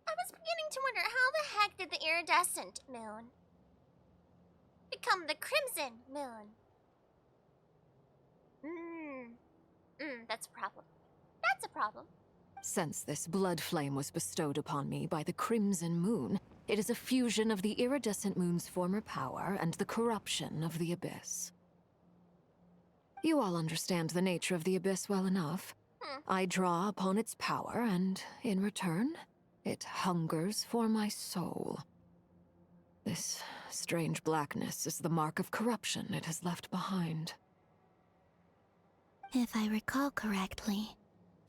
I was beginning to wonder how the heck did the iridescent moon become the Crimson Moon? That's a problem. That's a problem. Since this blood flame was bestowed upon me by the Crimson Moon, it is a fusion of the iridescent moon's former power and the corruption of the abyss. You all understand the nature of the abyss well enough. I draw upon its power, and in return, it hungers for my soul. This strange blackness is the mark of corruption it has left behind. If I recall correctly,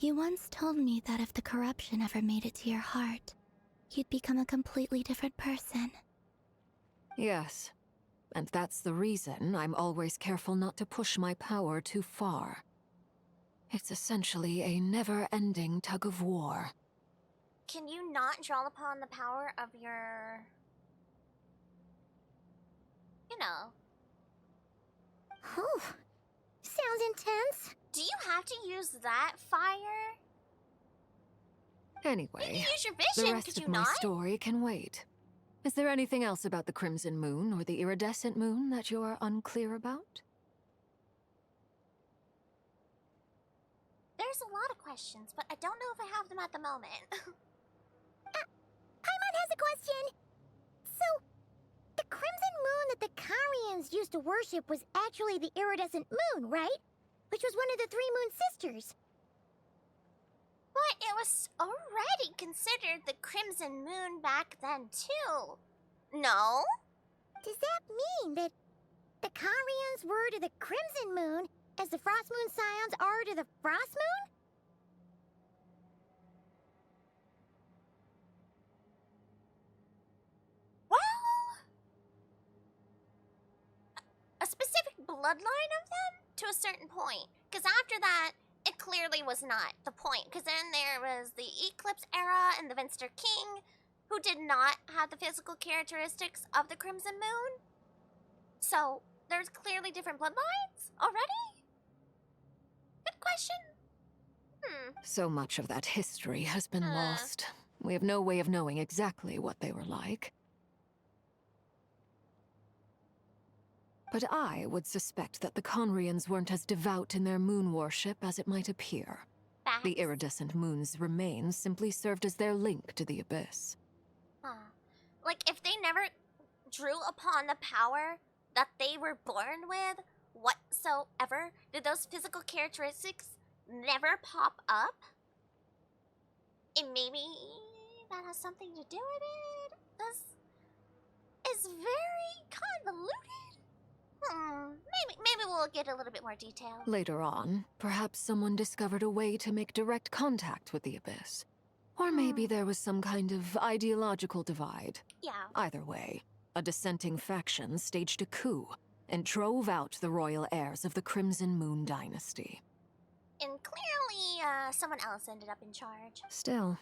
you once told me that if the corruption ever made it to your heart, you'd become a completely different person. Yes, and that's the reason I'm always careful not to push my power too far. It's essentially a never-ending tug-of-war. Can you not draw upon the power of your... you know... Oh, sounds intense. Do you have to use that fire? Anyway, use your vision, the rest of my story can wait. Is there anything else about the Crimson Moon or the Iridescent Moon that you're unclear about? There's a lot of questions, but I don't know if I have them at the moment. Paimon has a question. So, the Crimson Moon that the Karians used to worship was actually the Iridescent Moon, right? Which was one of the three Moon Sisters. But it was already considered the Crimson Moon back then, too. No? Does that mean that the Karians were to the Crimson Moon as the Frost Moon Scions are to the Frost Moon? Well... a specific bloodline of them? To a certain point. Because after that, it clearly was not the point. Because then there was the Eclipse era and the Venster King, who did not have the physical characteristics of the Crimson Moon. So, there's clearly different bloodlines already? Good question. So much of that history has been lost. We have no way of knowing exactly what they were like. But I would suspect that the Conrians weren't as devout in their moon worship as it might appear. Facts. The iridescent moon's remains simply served as their link to the abyss. Like, if they never drew upon the power that they were born with whatsoever, did those physical characteristics never pop up? And maybe that has something to do with it? This is very convoluted. Maybe we'll get a little bit more detail. Later on, perhaps someone discovered a way to make direct contact with the abyss. Or maybe there was some kind of ideological divide. Yeah. Either way, a dissenting faction staged a coup and drove out the royal heirs of the Crimson Moon dynasty. And clearly, someone else ended up in charge. Still,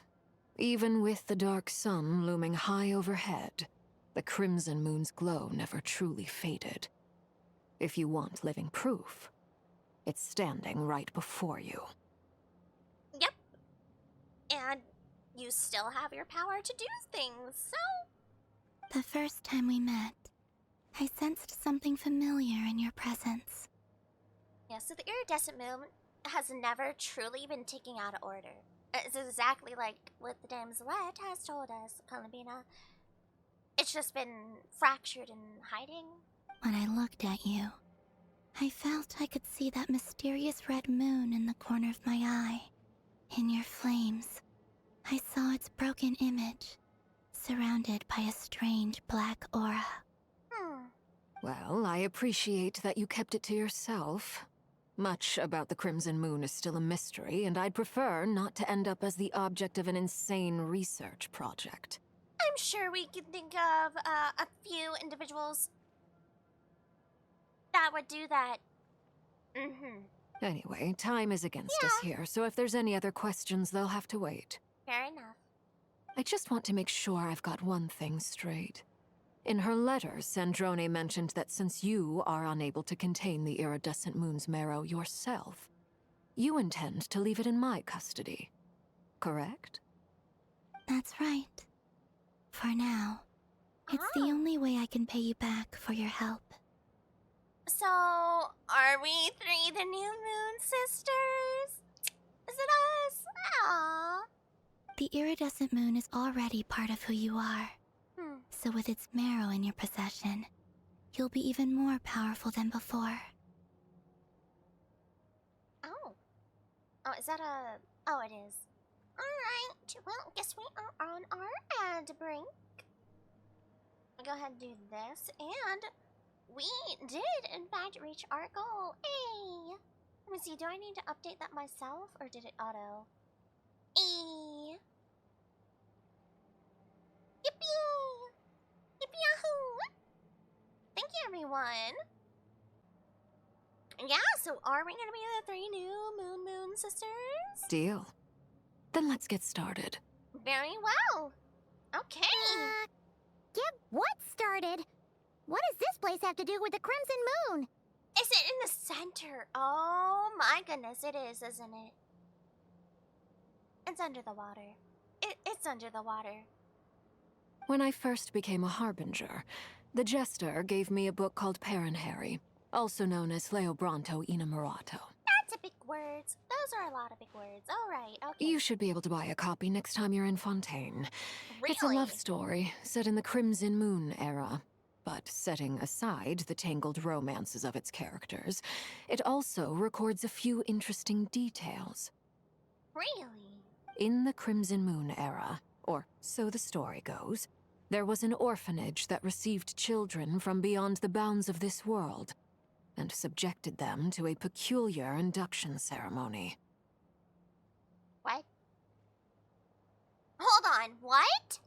even with the dark sun looming high overhead, the Crimson Moon's glow never truly faded. If you want living proof, it's standing right before you. Yep. And you still have your power to do things, so... The first time we met, I sensed something familiar in your presence. Yeah, so the iridescent moon has never truly been taken out of order. It's exactly like what the Damselette has told us, Columbina. It's just been fractured and hiding. When I looked at you, I felt I could see that mysterious red moon in the corner of my eye. In your flames, I saw its broken image, surrounded by a strange black aura. Well, I appreciate that you kept it to yourself. Much about the Crimson Moon is still a mystery, and I'd prefer not to end up as the object of an insane research project. I'm sure we can think of a few individuals that would do that. Anyway, time is against us here, so if there's any other questions, they'll have to wait. Fair enough. I just want to make sure I've got one thing straight. In her letter, Sandrone mentioned that since you are unable to contain the iridescent moon's marrow yourself, you intend to leave it in my custody. Correct? That's right. For now, it's the only way I can pay you back for your help. So, are we three the new moon sisters? Is it us? Aww. The iridescent moon is already part of who you are. So with its marrow in your possession, you'll be even more powerful than before. Oh. Oh, is that a... Oh, it is. Alright, well, guess we are on our ad break. I'll go ahead and do this, and we did, in fact, reach our goal. Hey! Let me see, do I need to update that myself, or did it auto? Hey! Yippee! Yippee-yahoo! Thank you, everyone! Yeah, so are we gonna be the three new Moon sisters? Deal. Then let's get started. Very well. Okay. Get what started? What does this place have to do with the Crimson Moon? Is it in the center? Oh my goodness, it is, isn't it? It's under the water. It's under the water. When I first became a Harbinger, the Jester gave me a book called Harry, also known as Leobranto Innamorato. That's a big words. Those are a lot of big words. All right, okay. You should be able to buy a copy next time you're in Fontaine. Really? It's a love story set in the Crimson Moon era. But setting aside the tangled romances of its characters, it also records a few interesting details. Really? In the Crimson Moon era, or so the story goes, there was an orphanage that received children from beyond the bounds of this world, and subjected them to a peculiar induction ceremony. What? Hold on, what?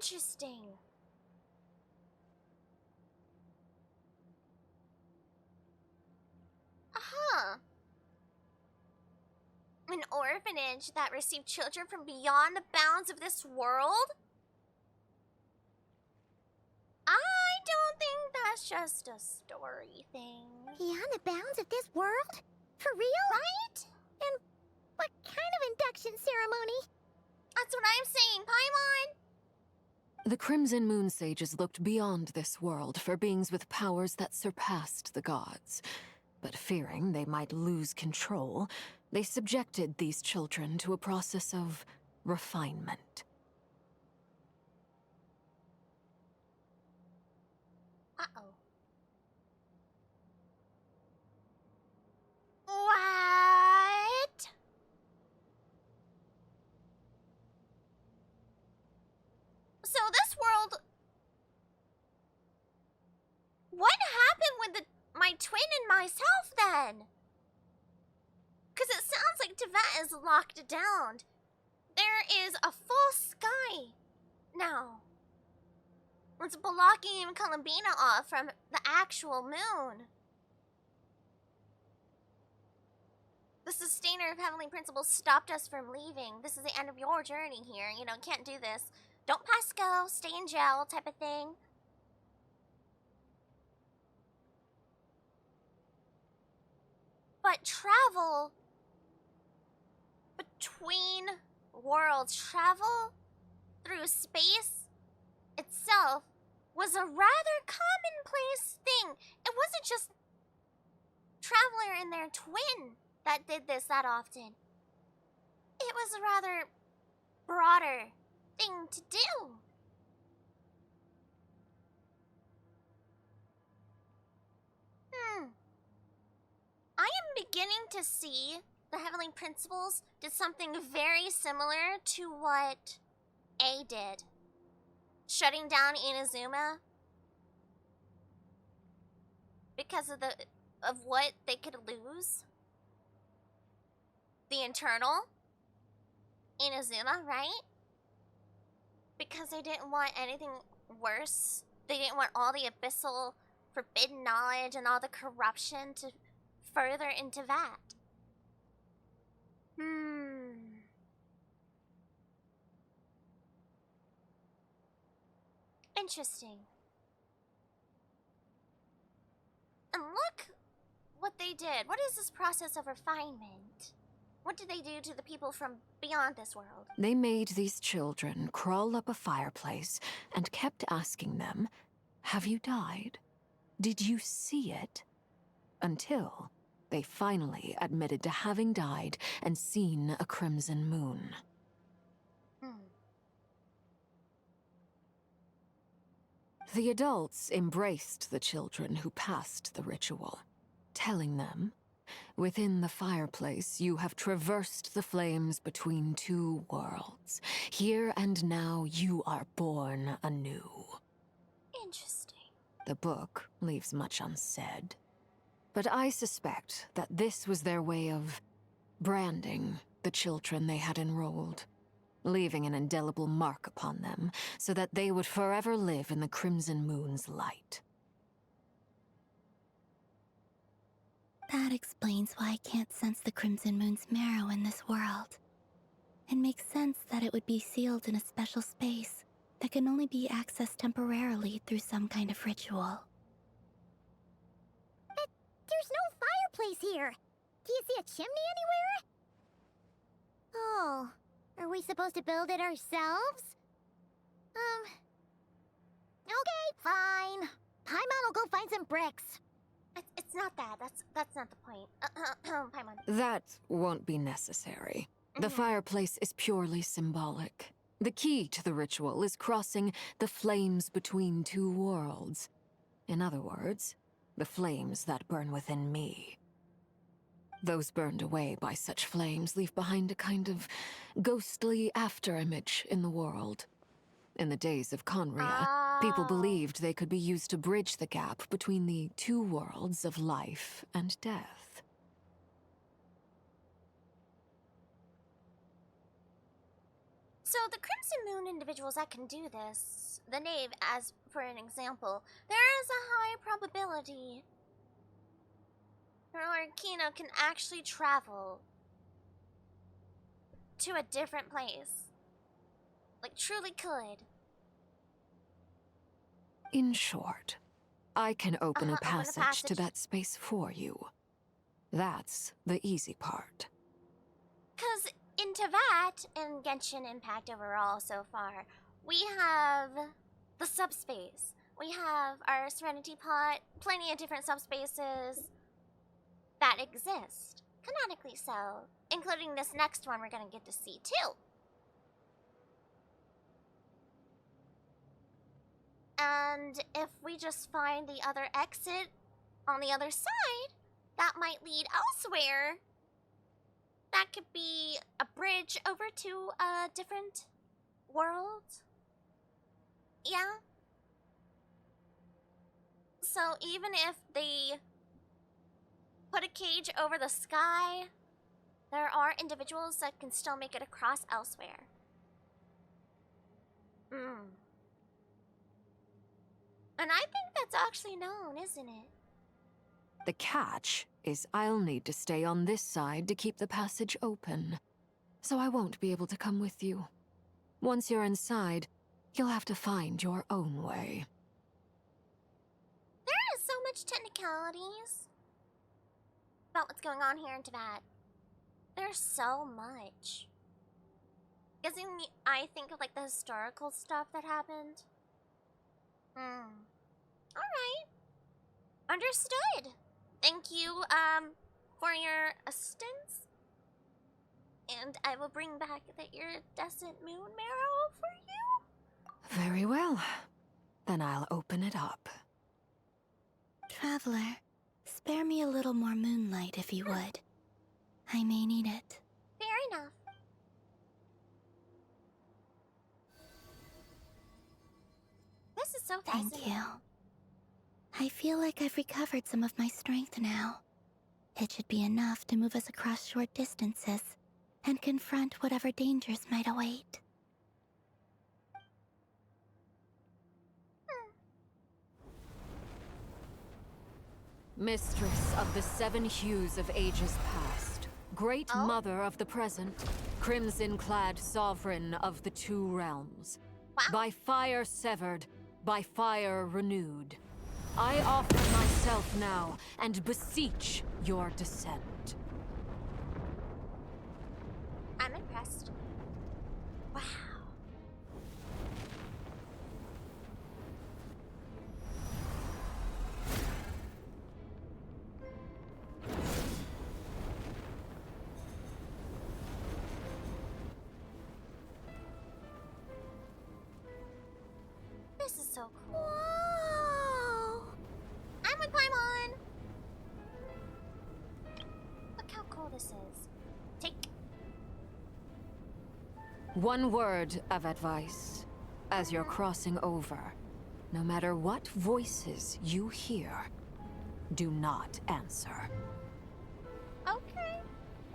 Interesting. Huh. An orphanage that received children from beyond the bounds of this world? I don't think that's just a story thing. Beyond the bounds of this world? For real? Right? And what kind of induction ceremony? That's what I'm saying, Paimon! The Crimson Moon sages looked beyond this world for beings with powers that surpassed the gods. But fearing they might lose control, they subjected these children to a process of refinement. Uh-oh. What? So this world... What happened with my twin and myself then? Because it sounds like Teyvat is locked down. There is a full sky now. It's blocking Columbina off from the actual moon. The sustainer of heavenly principles stopped us from leaving. This is the end of your journey here. You know, can't do this. Don't pass go, stay in jail type of thing. But travel between worlds, travel through space itself was a rather commonplace thing. It wasn't just Traveler and their twin that did this that often. It was a rather broader thing to do. I am beginning to see the Heavenly Principles did something very similar to what A did. Shutting down Inazuma because of what they could lose. The internal Inazuma, right? Because they didn't want anything worse. They didn't want all the abyssal forbidden knowledge and all the corruption to further into that. Interesting. And look what they did. What is this process of refinement? What did they do to the people from beyond this world? They made these children crawl up a fireplace and kept asking them, "Have you died? Did you see it?" Until they finally admitted to having died and seen a crimson moon. The adults embraced the children who passed the ritual, telling them, "Within the fireplace, you have traversed the flames between two worlds. Here and now, you are born anew." Interesting. The book leaves much unsaid, but I suspect that this was their way of branding the children they had enrolled, leaving an indelible mark upon them so that they would forever live in the Crimson Moon's light. That explains why I can't sense the Crimson Moon's marrow in this world. It makes sense that it would be sealed in a special space that can only be accessed temporarily through some kind of ritual. But there's no fireplace here. Do you see a chimney anywhere? Oh, are we supposed to build it ourselves? Okay, fine. Paimon will go find some bricks. It's not that. That's not the point. Paimon. That won't be necessary. The fireplace is purely symbolic. The key to the ritual is crossing the flames between two worlds. In other words, the flames that burn within me. Those burned away by such flames leave behind a kind of ghostly afterimage in the world. In the days of Conria, people believed they could be used to bridge the gap between the two worlds of life and death. So the Crimson Moon individuals that can do this, the Knave as for an example, there is a high probability Lord Kino can actually travel to a different place. Like, truly could. In short, I can open a passage to that space for you. That's the easy part. 'Cause in Tevat and Genshin Impact overall so far, we have the subspace. We have our Serenity Pot, plenty of different subspaces that exist. Canonically so. Including this next one we're gonna get to see too. And if we just find the other exit on the other side, that might lead elsewhere. That could be a bridge over to a different world. Yeah. So even if they put a cage over the sky, there are individuals that can still make it across elsewhere. And I think that's actually known, isn't it? The catch is I'll need to stay on this side to keep the passage open. So I won't be able to come with you. Once you're inside, you'll have to find your own way. There is so much technicalities about what's going on here in Tibet. There's so much. Because I think of like the historical stuff that happened. Alright. Understood. Thank you, for your assistance. And I will bring back the iridescent moon marrow for you. Very well. Then I'll open it up. Traveler, spare me a little more moonlight if you would. I may need it. Fair enough. This is so fascinating. Thank you. I feel like I've recovered some of my strength now. It should be enough to move us across short distances and confront whatever dangers might await. Mistress of the 7 hues of ages past, great mother of the present, crimson-clad sovereign of the 2 realms. Wow. By fire severed, by fire renewed. I offer myself now and beseech your descent. I'm impressed. Wow. This is so cool. Whoa! I'm gonna climb on. Look how cool this is. Take. One word of advice. As you're crossing over, no matter what voices you hear, do not answer. Okay.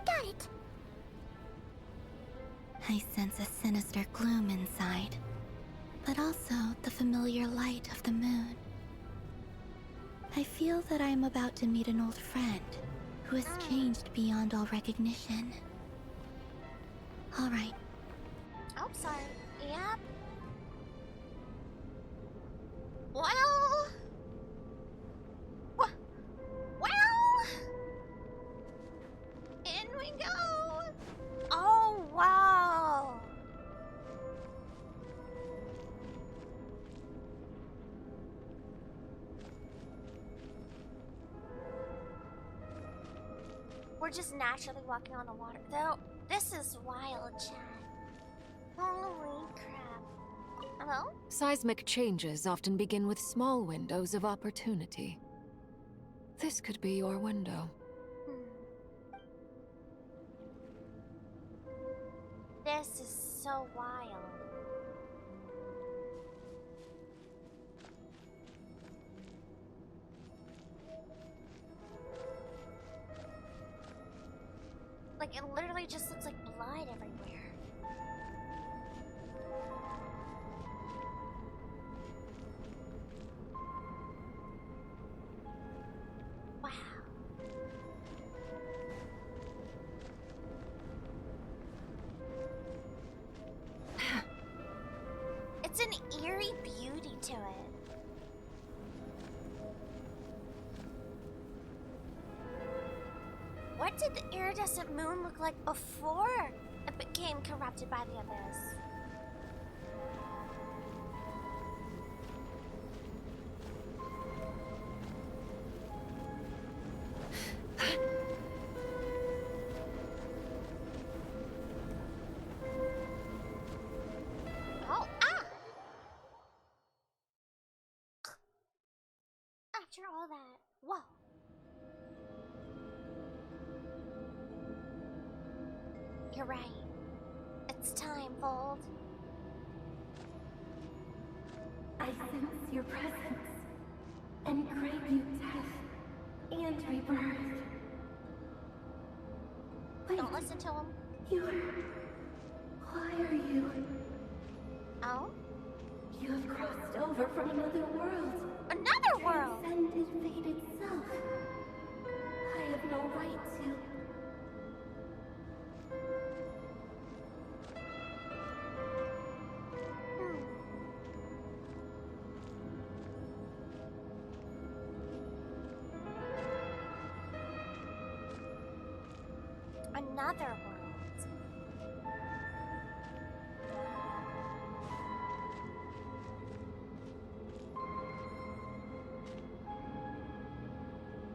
Got it. I sense a sinister gloom inside, but also the familiar light of the moon. I feel that I am about to meet an old friend who has changed beyond all recognition. All right. Oh, sorry. Yep. Well. Well. In we go. Oh, wow. We're just naturally walking on the water. Though, this is wild, Chad. Holy crap. Hello? Seismic changes often begin with small windows of opportunity. This could be your window. This is so wild. Like, it literally just looks like blood everywhere. It's an eerie beauty to it. What did the iridescent moon look like before it became corrupted by the abyss? Oh, ah! After all that, whoa. You're right. It's time, Fold. I sense your presence and crave you death and rebirth. Wait, don't listen to him. Why are you? Oh? You have crossed over from another world. Another world? Transcended fate itself. I have no right to. Another world.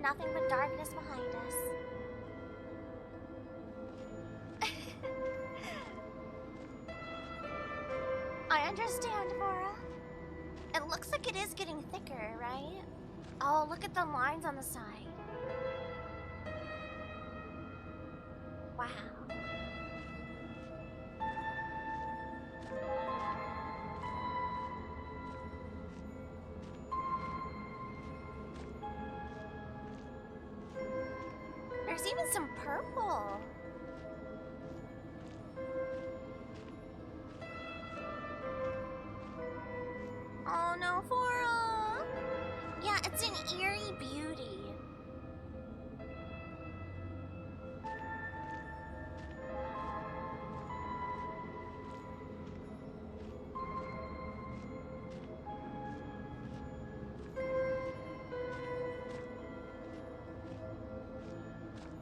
Nothing but darkness behind us. I understand, Vora. It looks like it is getting thicker, right? Oh, look at the lines on the side. Wow. There's even some purple. Oh no, Fora! Yeah, it's an eerie beauty.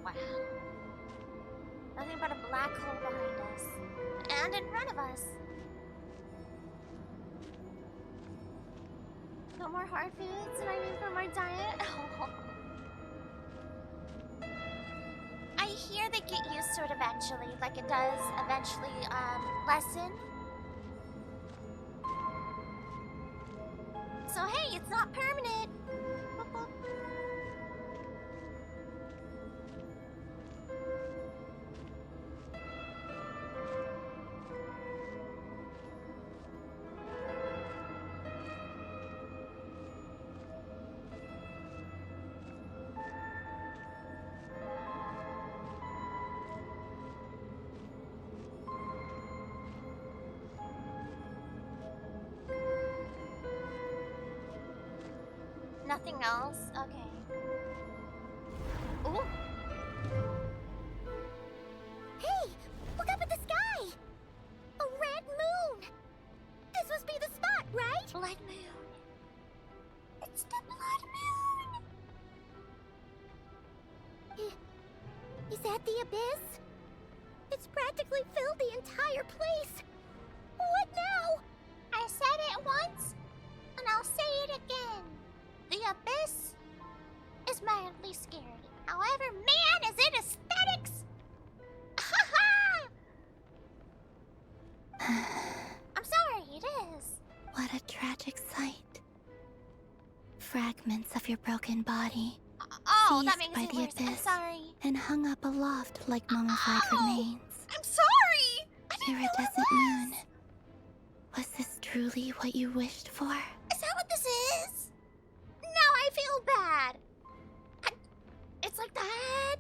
Wow. Nothing but a black hole behind us. And in front of us. No more hard foods, and I mean for my diet. I hear they get used to it eventually, like it does eventually, lessen. So hey, it's not permanent. Boop, boop. Nothing else? Okay. Ooh. Hey! Look up at the sky! A red moon! This must be the spot, right? Blood moon. It's the blood moon! Is that the abyss? It's practically filled the entire place! What now? I said it once, and I'll say it again. The abyss is mildly scary. However, man, is it aesthetics! I'm sorry, it is. What a tragic sight. Fragments of your broken body. Oh, that seized makes by it the worse. I'm abyss sorry. and hung up aloft like mummified remains. I'm sorry! I didn't know it Iridescent was. moon. Was this truly what you wished for? Is that what this is? Now I feel bad. It's like that?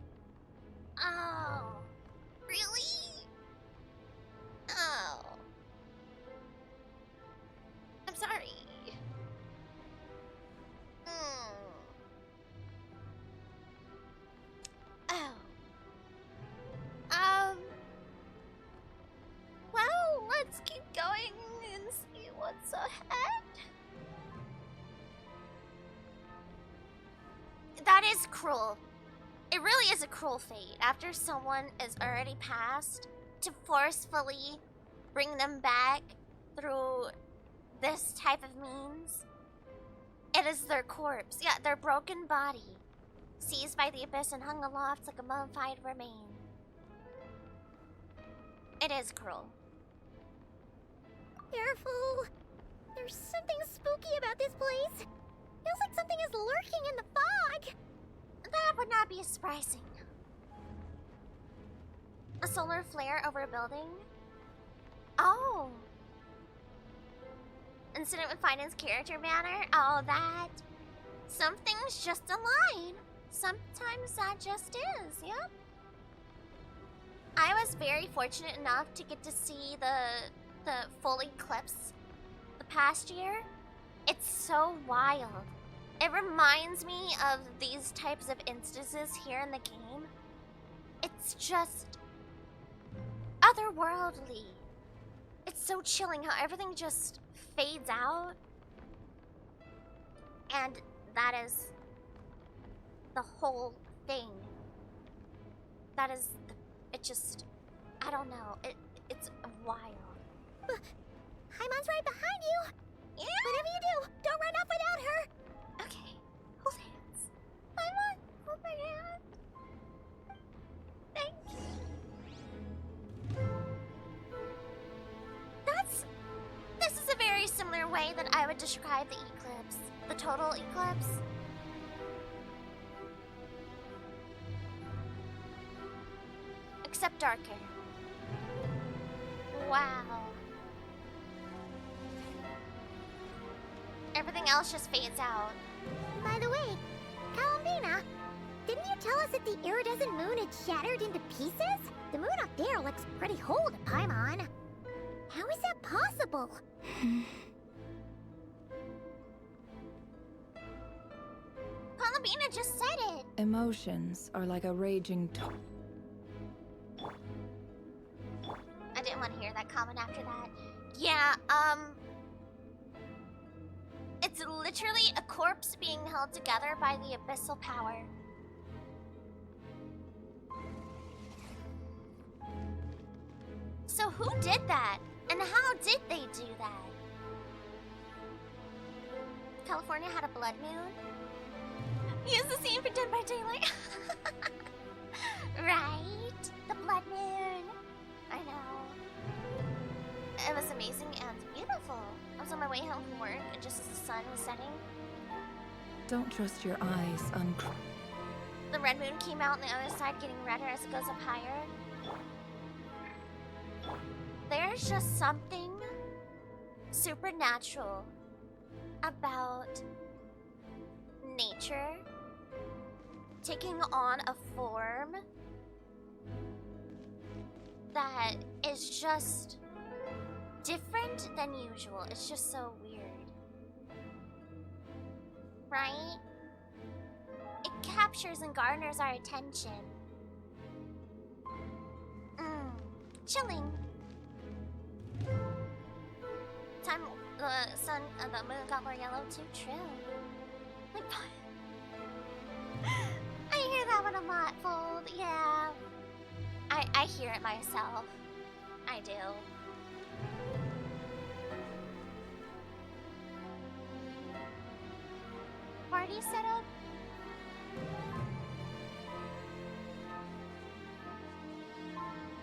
Oh. Really? Oh. I'm sorry. Oh. Well, let's keep going and see what's is cruel. It really is a cruel fate after someone is already passed to forcefully bring them back through this type of means. It is their corpse, yeah, their broken body, seized by the abyss and hung aloft like a mummified remain. It is cruel. Careful! There's something spooky about this place. Feels like something is lurking in the fog. That would not be surprising. A solar flare over a building? Oh. Incident with Finance character banner? Oh, that. Some things just align. Sometimes that just is, yep. I was very fortunate enough to get to see the full eclipse the past year. It's so wild. It reminds me of these types of instances here in the game. It's just otherworldly. It's so chilling how everything just fades out. And that is the whole thing. That is, it just, I don't know, it's wild. Haimon's right behind you. Yeah? Whatever you do, don't run off without her. Okay, hold hands. Haimon, hold my hand. Thank you. This is a very similar way that I would describe the eclipse. The total eclipse. Except darker. Wow. Everything else just fades out. By the way, Columbina, didn't you tell us that the iridescent moon had shattered into pieces? The moon up there looks pretty whole to Paimon. How is that possible? Columbina just said it. Emotions are like a raging I didn't want to hear that comment after that. Yeah, it's literally a corpse being held together by the abyssal power. So who did that? And how did they do that? California had a blood moon? Use the scene for Dead by Daylight. Right? The blood moon. I know. It was amazing and beautiful. I was on my way home from work, and just as the sun was setting, Don't trust your eyes on. the red moon came out on the other side, getting redder as it goes up higher. There's just something supernatural about nature taking on a form that is just different than usual. It's just so weird. Right? It captures and garners our attention. Chilling. Time the sun and the moon got more yellow too. True. Like, I hear that one a lot, Fold. Yeah. I hear it myself. I do. Party setup?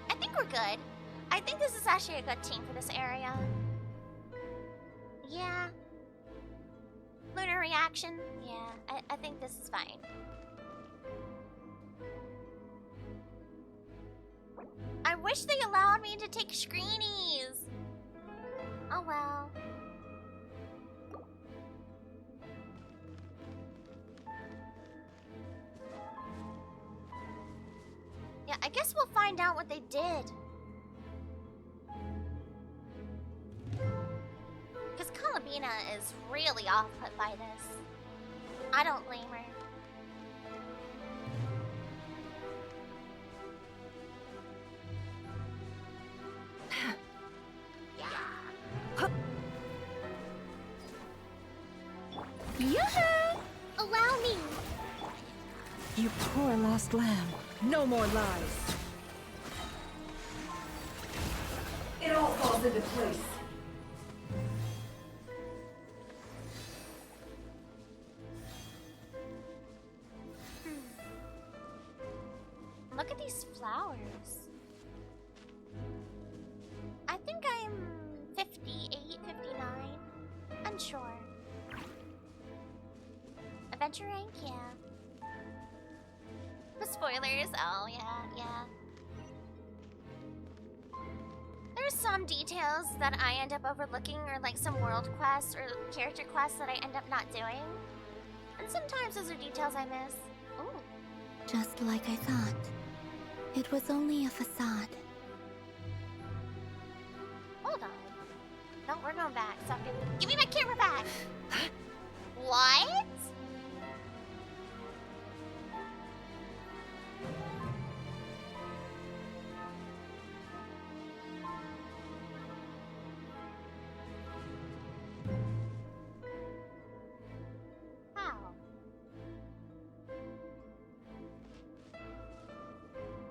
I think we're good. I think this is actually a good team for this area. Yeah. Lunar reaction? Yeah, I think this is fine. I wish they allowed me to take screenies. Oh well. Yeah, I guess we'll find out what they did. Because Columbina is really off-put by this. I don't blame her. Yoo-hoo! Allow me. You poor lost lamb. No more lies. It all falls into place. Look at these flowers. I think I'm 58, 59. Unsure. Adventure rank, yeah. The spoilers, oh yeah. There's some details that I end up overlooking, or like some world quests or character quests that I end up not doing. And sometimes those are details I miss. Ooh. Just like I thought. It was only a facade. Hold on. No, we're going back. Stop it. Give me my camera back! What? How?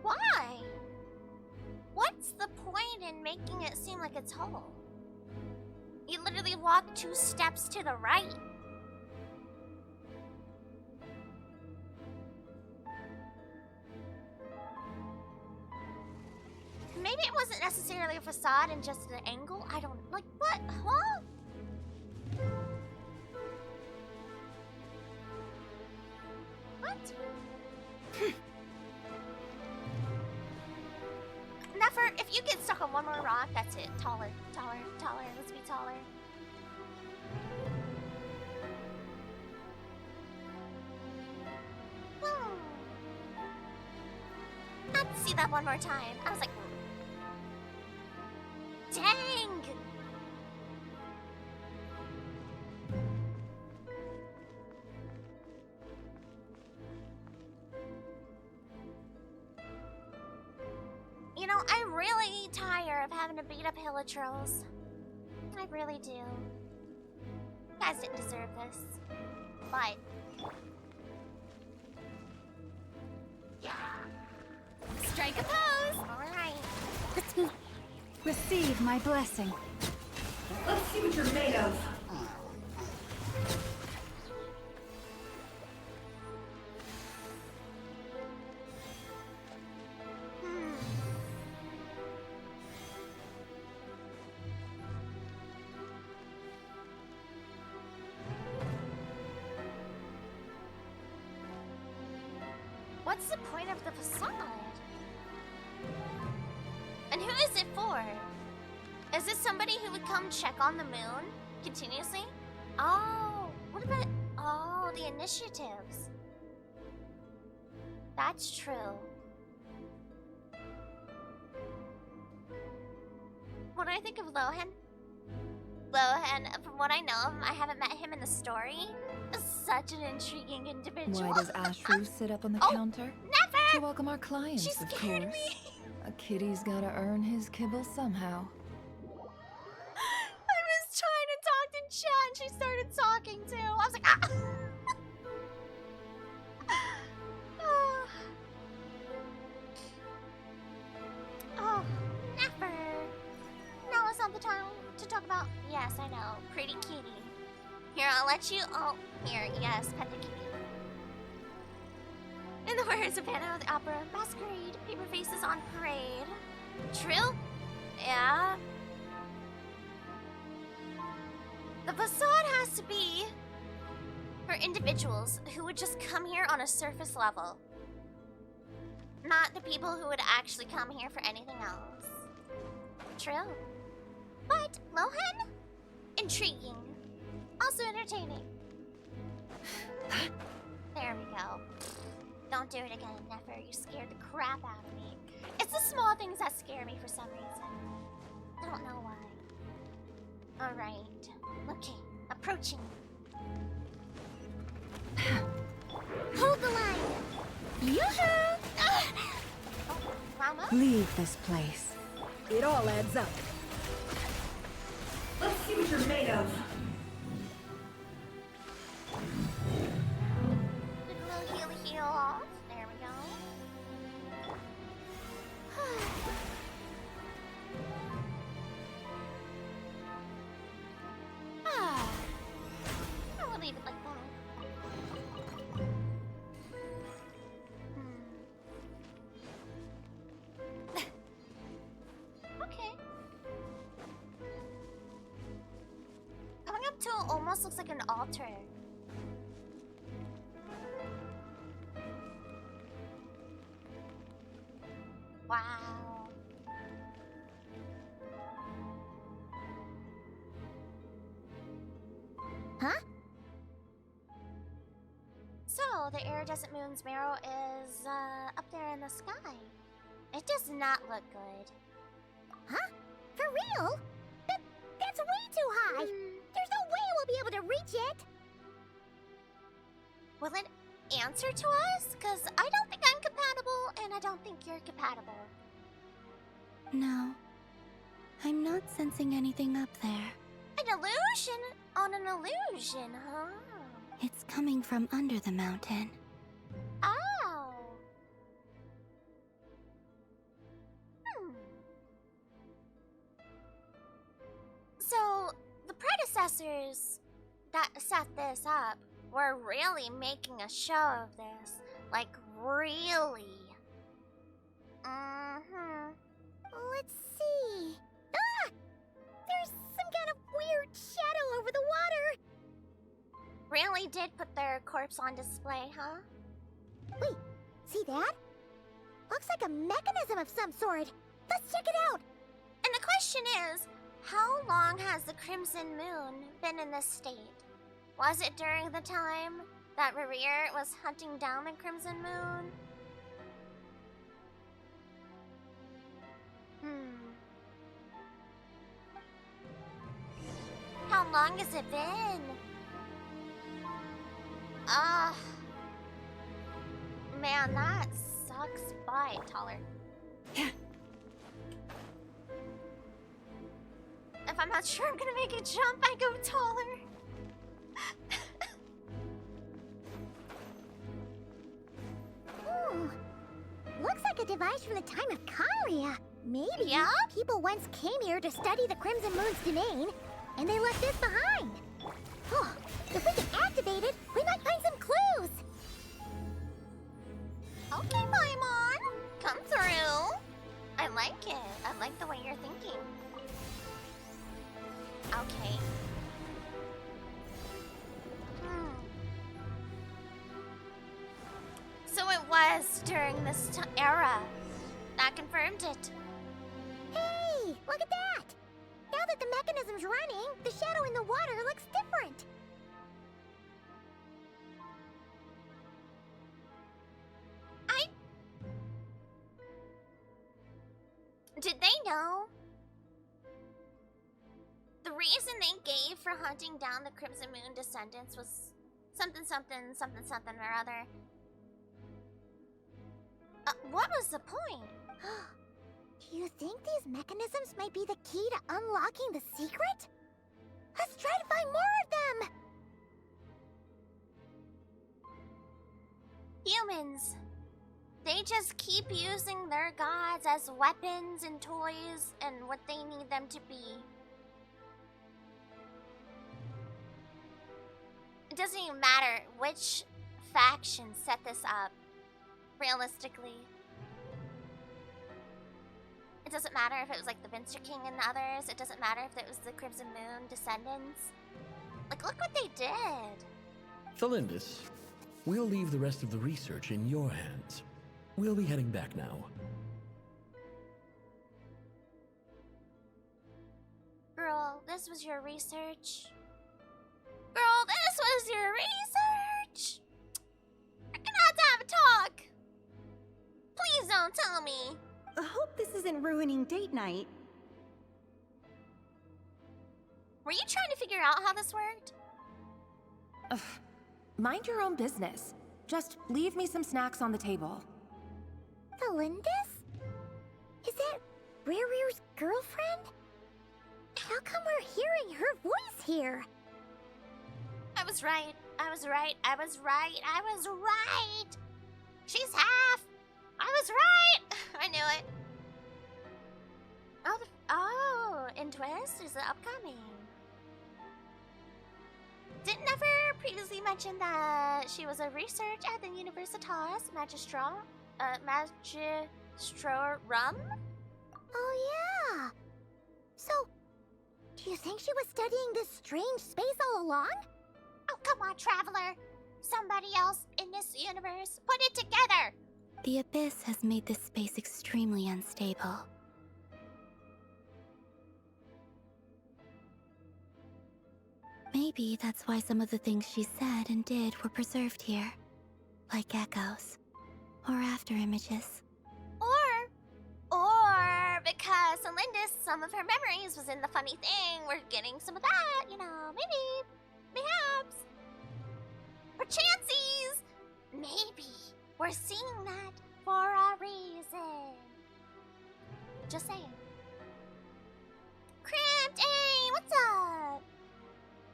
Why? What's the point in making it seem like it's whole? You literally walk 2 steps to the right. Maybe it wasn't necessarily a facade and just an angle. I don't like what? Huh? What? Never. If you get stuck on one more rock, that's it. Taller, taller, taller. Let's be taller. I had to see that one more time. I was like, dang! You know, I'm really tired of having to beat up Hilichurls. I really do. You guys didn't deserve this. But... strike a pose! Alright. Receive my blessing. Let's see what you're made of. What's the point of the facade? And who is it for? Is this somebody who would come check on the moon continuously? Oh, what about... oh, the initiatives. That's true. What do I think of Lohan? Lohan, from what I know of him, I haven't met him in the story, is such an intriguing individual. Why does Ashru sit up on the counter? Never! To welcome our clients, She of scared course. me. A kitty's gotta earn his kibble somehow. I was trying to talk to chat and she started talking too. I was like, ah! Oh, never. Now is not the time to talk about. Yes, I know. Pretty kitty. Here, I'll let you. Oh, here, yes, pet the kitty. In the words of Phantom of the Opera, masquerade, paper faces on parade. True? Yeah. The facade has to be for individuals who would just come here on a surface level. Not the people who would actually come here for anything else. True. But Lohan? Intriguing. Also entertaining. There we go. Don't do it again, Nefer. You scared the crap out of me. It's the small things that scare me for some reason. Don't know why. Alright. Okay. Approaching. Hold the line! Yoo-hoo! Oh, Rama? Leave this place. It all adds up. Let's see what you're made of. Did a little heal off. statue almost looks like an altar. Wow. Huh? So, the iridescent moon's marrow is, up there in the sky. It does not look good. Huh? For real? That's way too high! There's no way we'll be able to reach it! Will it answer to us? Because I don't think I'm compatible, and I don't think you're compatible. No. I'm not sensing anything up there. An illusion on an illusion, huh? It's coming from under the mountain. Oh. So, the predecessors that set this up were really making a show of this. Like, really. Let's see. Ah! There's some kind of weird shadow over the water. Really did put their corpse on display, huh? Wait, see that? Looks like a mechanism of some sort. Let's check it out. And the question is, how long has the Crimson Moon been in this state? Was it during the time that Rerir was hunting down the Crimson Moon? How long has it been? Man, that sucks. Bye, taller. If I'm not sure I'm gonna make a jump, I go taller. Ooh. Looks like a device from the time of Conria. Maybe people once came here to study the Crimson Moon's domain, and they left this behind. Oh, if we can activate it, we might find some clues. Okay, Paimon. Come through. I like it. I like the way you're thinking. Okay. So it was during this era. That confirmed it. Hey, look at that! Now that the mechanism's running, the shadow in the water looks different. Did they know? The reason they gave for hunting down the Crimson Moon descendants was something, something, something, something or other. What was the point? Do you think these mechanisms might be the key to unlocking the secret? Let's try to find more of them! Humans. They just keep using their gods as weapons and toys and what they need them to be. It doesn't even matter which faction set this up, realistically. It doesn't matter if it was like the Vinster King and the others. It doesn't matter if it was the Crimson Moon descendants. Like, look what they did. Thalindis, we'll leave the rest of the research in your hands. We'll be heading back now. Girl, this was your research. Girl, this was your research. We're gonna have to have a talk. Please don't tell me. I hope this isn't ruining date night. Were you trying to figure out how this worked? Mind your own business. Just leave me some snacks on the table. Thalindis? Is that Rerir's girlfriend? How come we're hearing her voice here? I was right. I was right. I was right. I was right. She's half. I was right. I knew it. Oh, and Twist is upcoming. Didn't ever previously mention that she was a research at the Universitas Magistrorum? Oh yeah. So, Do you think she was studying this strange space all along? Oh, come on, Traveler. Somebody else in this universe put it together. The Abyss has made this space extremely unstable. Maybe that's why some of the things she said and did were preserved here. Like echoes. Or after images. Or because Alindis, some of her memories was in the funny thing. We're getting some of that, you know, maybe. Perhaps. Perchances. Maybe we're seeing that for a reason. Just saying. Crypt, hey, what's up?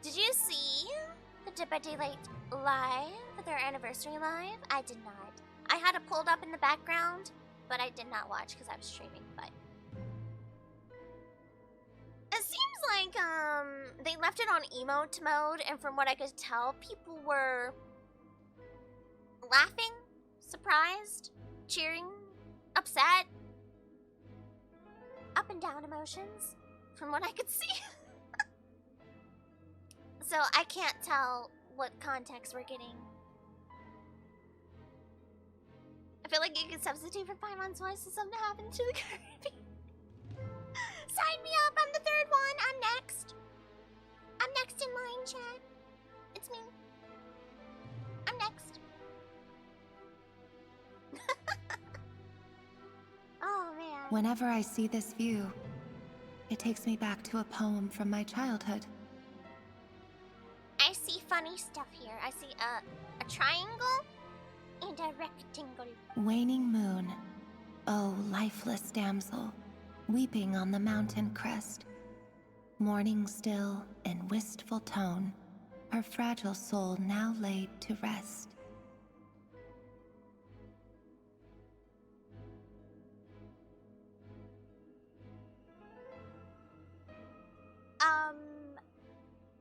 Did you see the Dead by Daylight live, their anniversary live? I did not. I had it pulled up in the background, but I did not watch because I was streaming, but... It seems like, they left it on emote mode, and from what I could tell, people were laughing, surprised, cheering, upset, up and down emotions, from what I could see. So I can't tell what context we're getting. I feel like you could substitute for Paimon's voice if something happened to the Kirby. Sign me up, I'm the third one. I'm next. I'm next in line, chat. It's me. I'm next. Oh, man. Whenever I see this view, it takes me back to a poem from my childhood. I see funny stuff here. I see a triangle and a rectangle. Waning moon, oh lifeless damsel, weeping on the mountain crest. Mourning still in wistful tone, her fragile soul now laid to rest.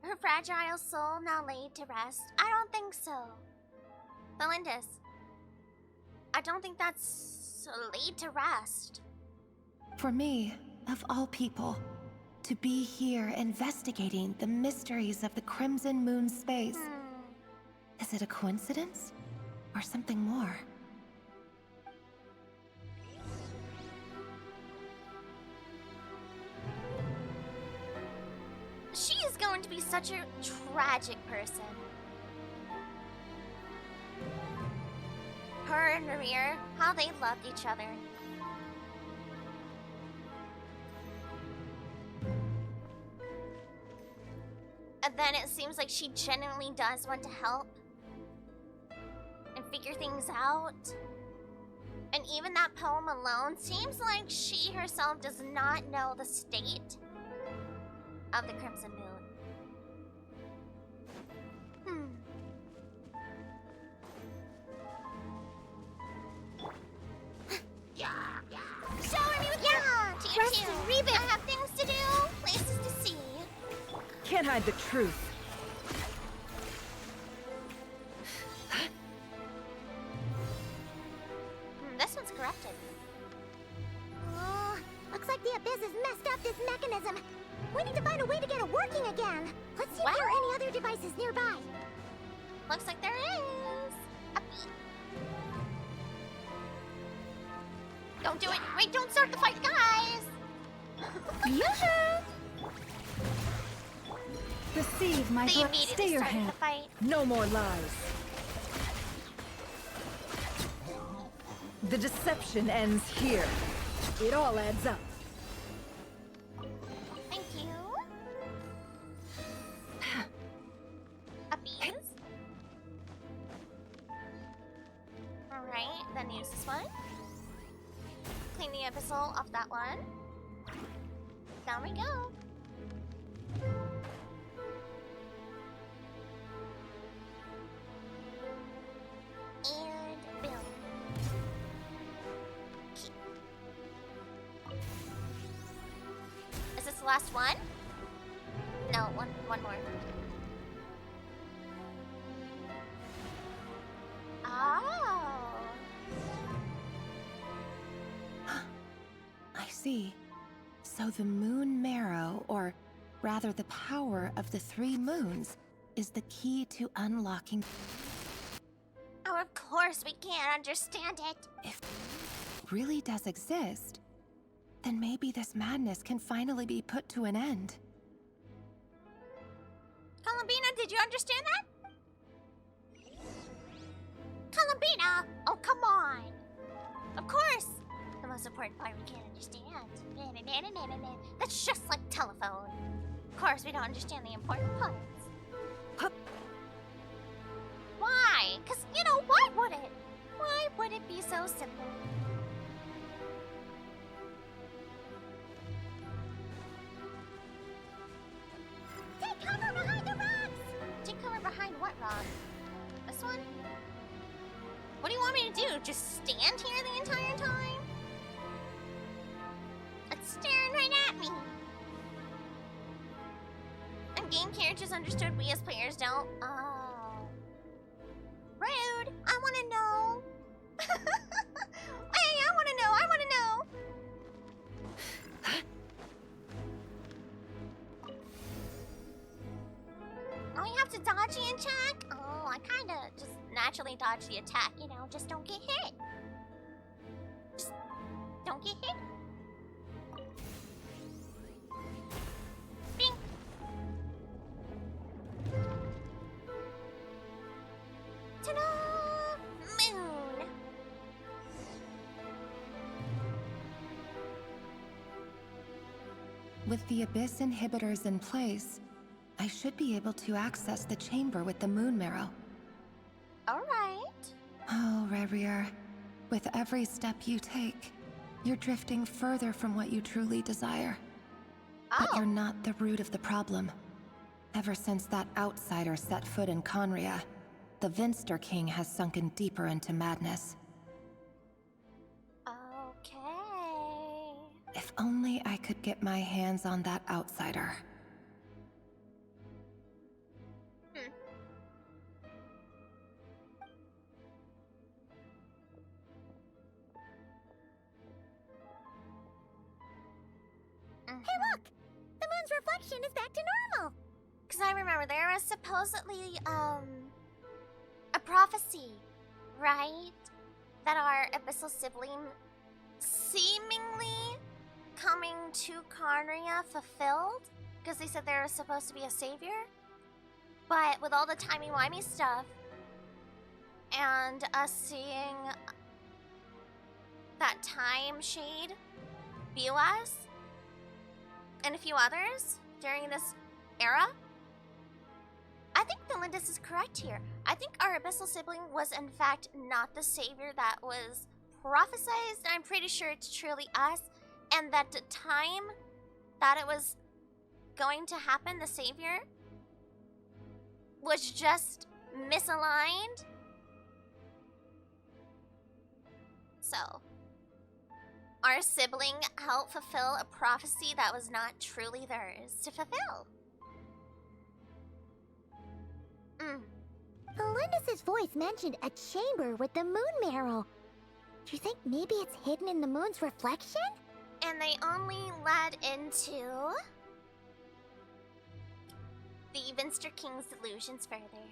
Her fragile soul now laid to rest? I don't think so. Belindis, I don't think that's laid to rest. For me, of all people, to be here investigating the mysteries of the Crimson Moon space. Is it a coincidence? Or something more? She is going to be such a tragic person. Her and Maria, how they loved each other. And then it seems like she genuinely does want to help and figure things out. And even that poem alone seems like she herself does not know the state of the Crimson Moon. Shower me with your rest and rebuild. I have things to do, places to see. Can't hide the truth. This one's corrupted. Oh, looks like the Abyss has messed up this mechanism. We need to find a way to get it working again. Let's see if there are any other devices nearby. Looks like there is. A beat. Don't do it. Wait, don't start the fight, guys. Yoo-hoo! Receive my They blood. immediately Stay your started hand. the fight. No more lies. The deception ends here. It all adds up. Thank you. A bees. Alright, then use this one. Clean the episode off that one. Down we go. And build. Is this the last one? No, one more. Oh. I see. So the moon marrow, or Rather, the power of the 3 moons is the key to unlocking. Oh, of course we can't understand it. If it really does exist, then maybe this madness can finally be put to an end. Columbina, did you understand that? Columbina! Oh, come on! Of course! The most important part we can't understand. That's just like telephone. Of course we don't understand the important parts. Why? Because, you know, why would it? Why would it be so simple? Take cover behind the rocks! Take cover behind what rock? This one? What do you want me to do? Just stand here the entire time? It's staring right at me. And game characters understood, we as players don't. Oh. Rude. I want to know. Hey, I want to know. I want to know. Oh, you have to dodge the attack? Oh, I kind of just naturally dodge the attack, you know, just don't get hit. Just don't get hit. Bing. Ta-da! Moon. With the Abyss inhibitors in place, I should be able to access the chamber with the moon marrow. All right. Oh, Revier, with every step you take, you're drifting further from what you truly desire. But you're not the root of the problem. Ever since that outsider set foot in Conria, the Vinster King has sunken deeper into madness. Okay. If only I could get my hands on that outsider. Hey, look! The moon's reflection is back to normal! Because I remember there was supposedly, a prophecy, right? That our abyssal sibling seemingly coming to Conria fulfilled? Because they said there was supposed to be a savior? But with all the timey-wimey stuff, and us seeing that time shade view us, and a few others during this era, I think Melindis is correct here. I think our abyssal sibling was in fact not the savior that was prophesized. I'm pretty sure it's truly us, and that the time that it was going to happen, the savior, was just misaligned. So, our sibling helped fulfill a prophecy that was not truly theirs to fulfill. Melindis' voice mentioned a chamber with the moon marrow. Do you think maybe it's hidden in the moon's reflection? And they only led into the Vinster King's delusions further.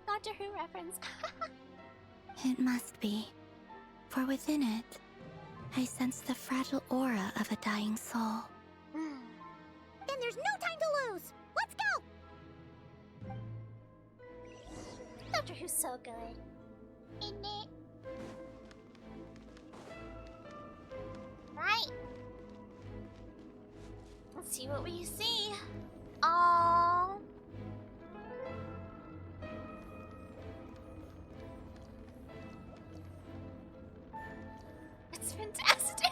Doctor Who reference. It must be. For within it, I sense the fragile aura of a dying soul. Then there's no time to lose! Let's go! Doctor Who's so good. Isn't it? Right. Let's see what we see. Oh. It's fantastic.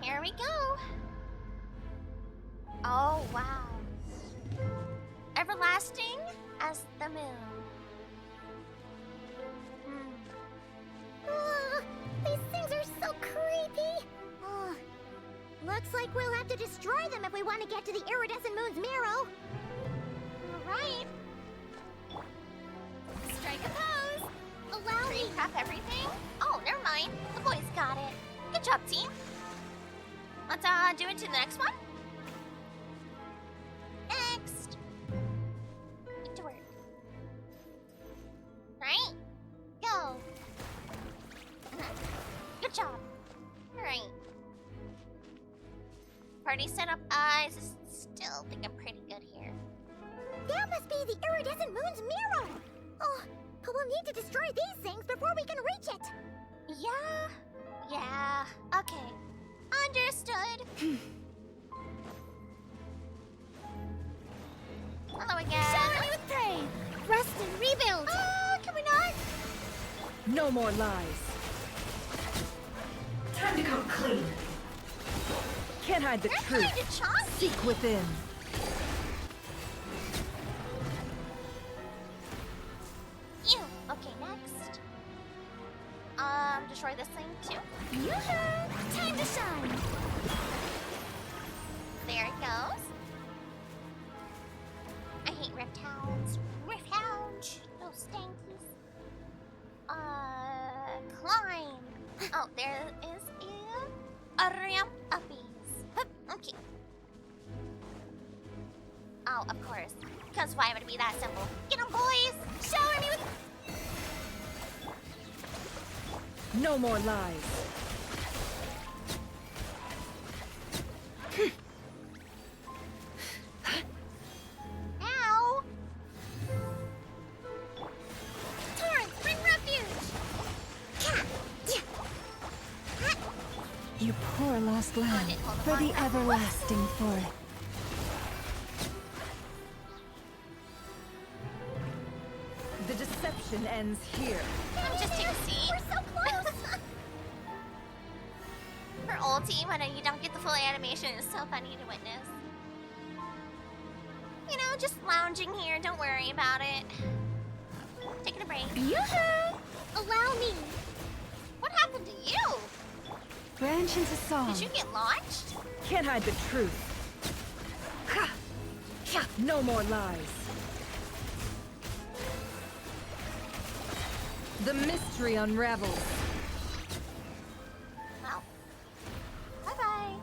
Here we go. Oh, wow. Everlasting as the moon. These things are so creepy. Looks like we'll have to destroy them if we want to get to the iridescent moon's marrow. Alright. Strike a pose. Allow me. Prep everything. Oh, never mind. The boys got it. Good job, team. Let's do it to the next one. Next. Get to work. Right? Go. Good job. Alright. Party setup. I still think I'm pretty good here. That must be the iridescent moon's mirror! Oh, but we'll need to destroy these things before we can reach it! Yeah, okay. Understood. Hello again. Shower me with praise! Rest and rebuild! Can we not? No more lies. Time to come clean. Can't hide the truth. Seek within. Ew. Okay, next. Destroy this thing too. Yoo-hoo! Time to shine! There it goes. I hate rift hounds. Rift hounds. Those stankies. Climb. Oh, there is a ramp uppies. Okay. Oh, of course. Because why would it be that simple? Get 'em, boys! Shower me with... No more lies. Ow! Torrent, bring refuge! You poor lost lamb, for the everlasting forest. The deception ends here. Can we just take a seat? We're so close! Her ulti, when you don't get the full animation, is so funny to witness. You know, just lounging here, don't worry about it. Taking a break. Yoo-hoo! Allow me! What happened to you? Branch into song. Did you get launched? Can't hide the truth. Ha! Ha! No more lies. The mystery unravels. Well. Bye-bye.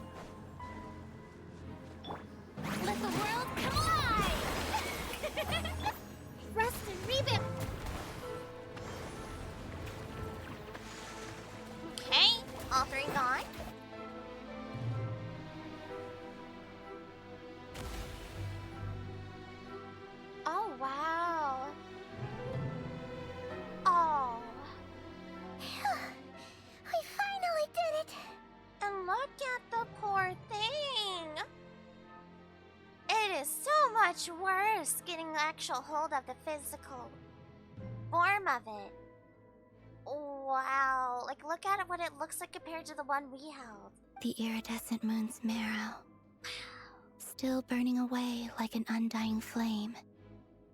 Let the world collide! Rest and rebuild! Okay, all three gone. Oh, wow. Oh. We finally did it! And look at the poor thing. It is so much worse getting actual hold of the physical form of it. Wow, like look at it, what it looks like compared to the one we held. The iridescent moon's marrow. Still burning away like an undying flame,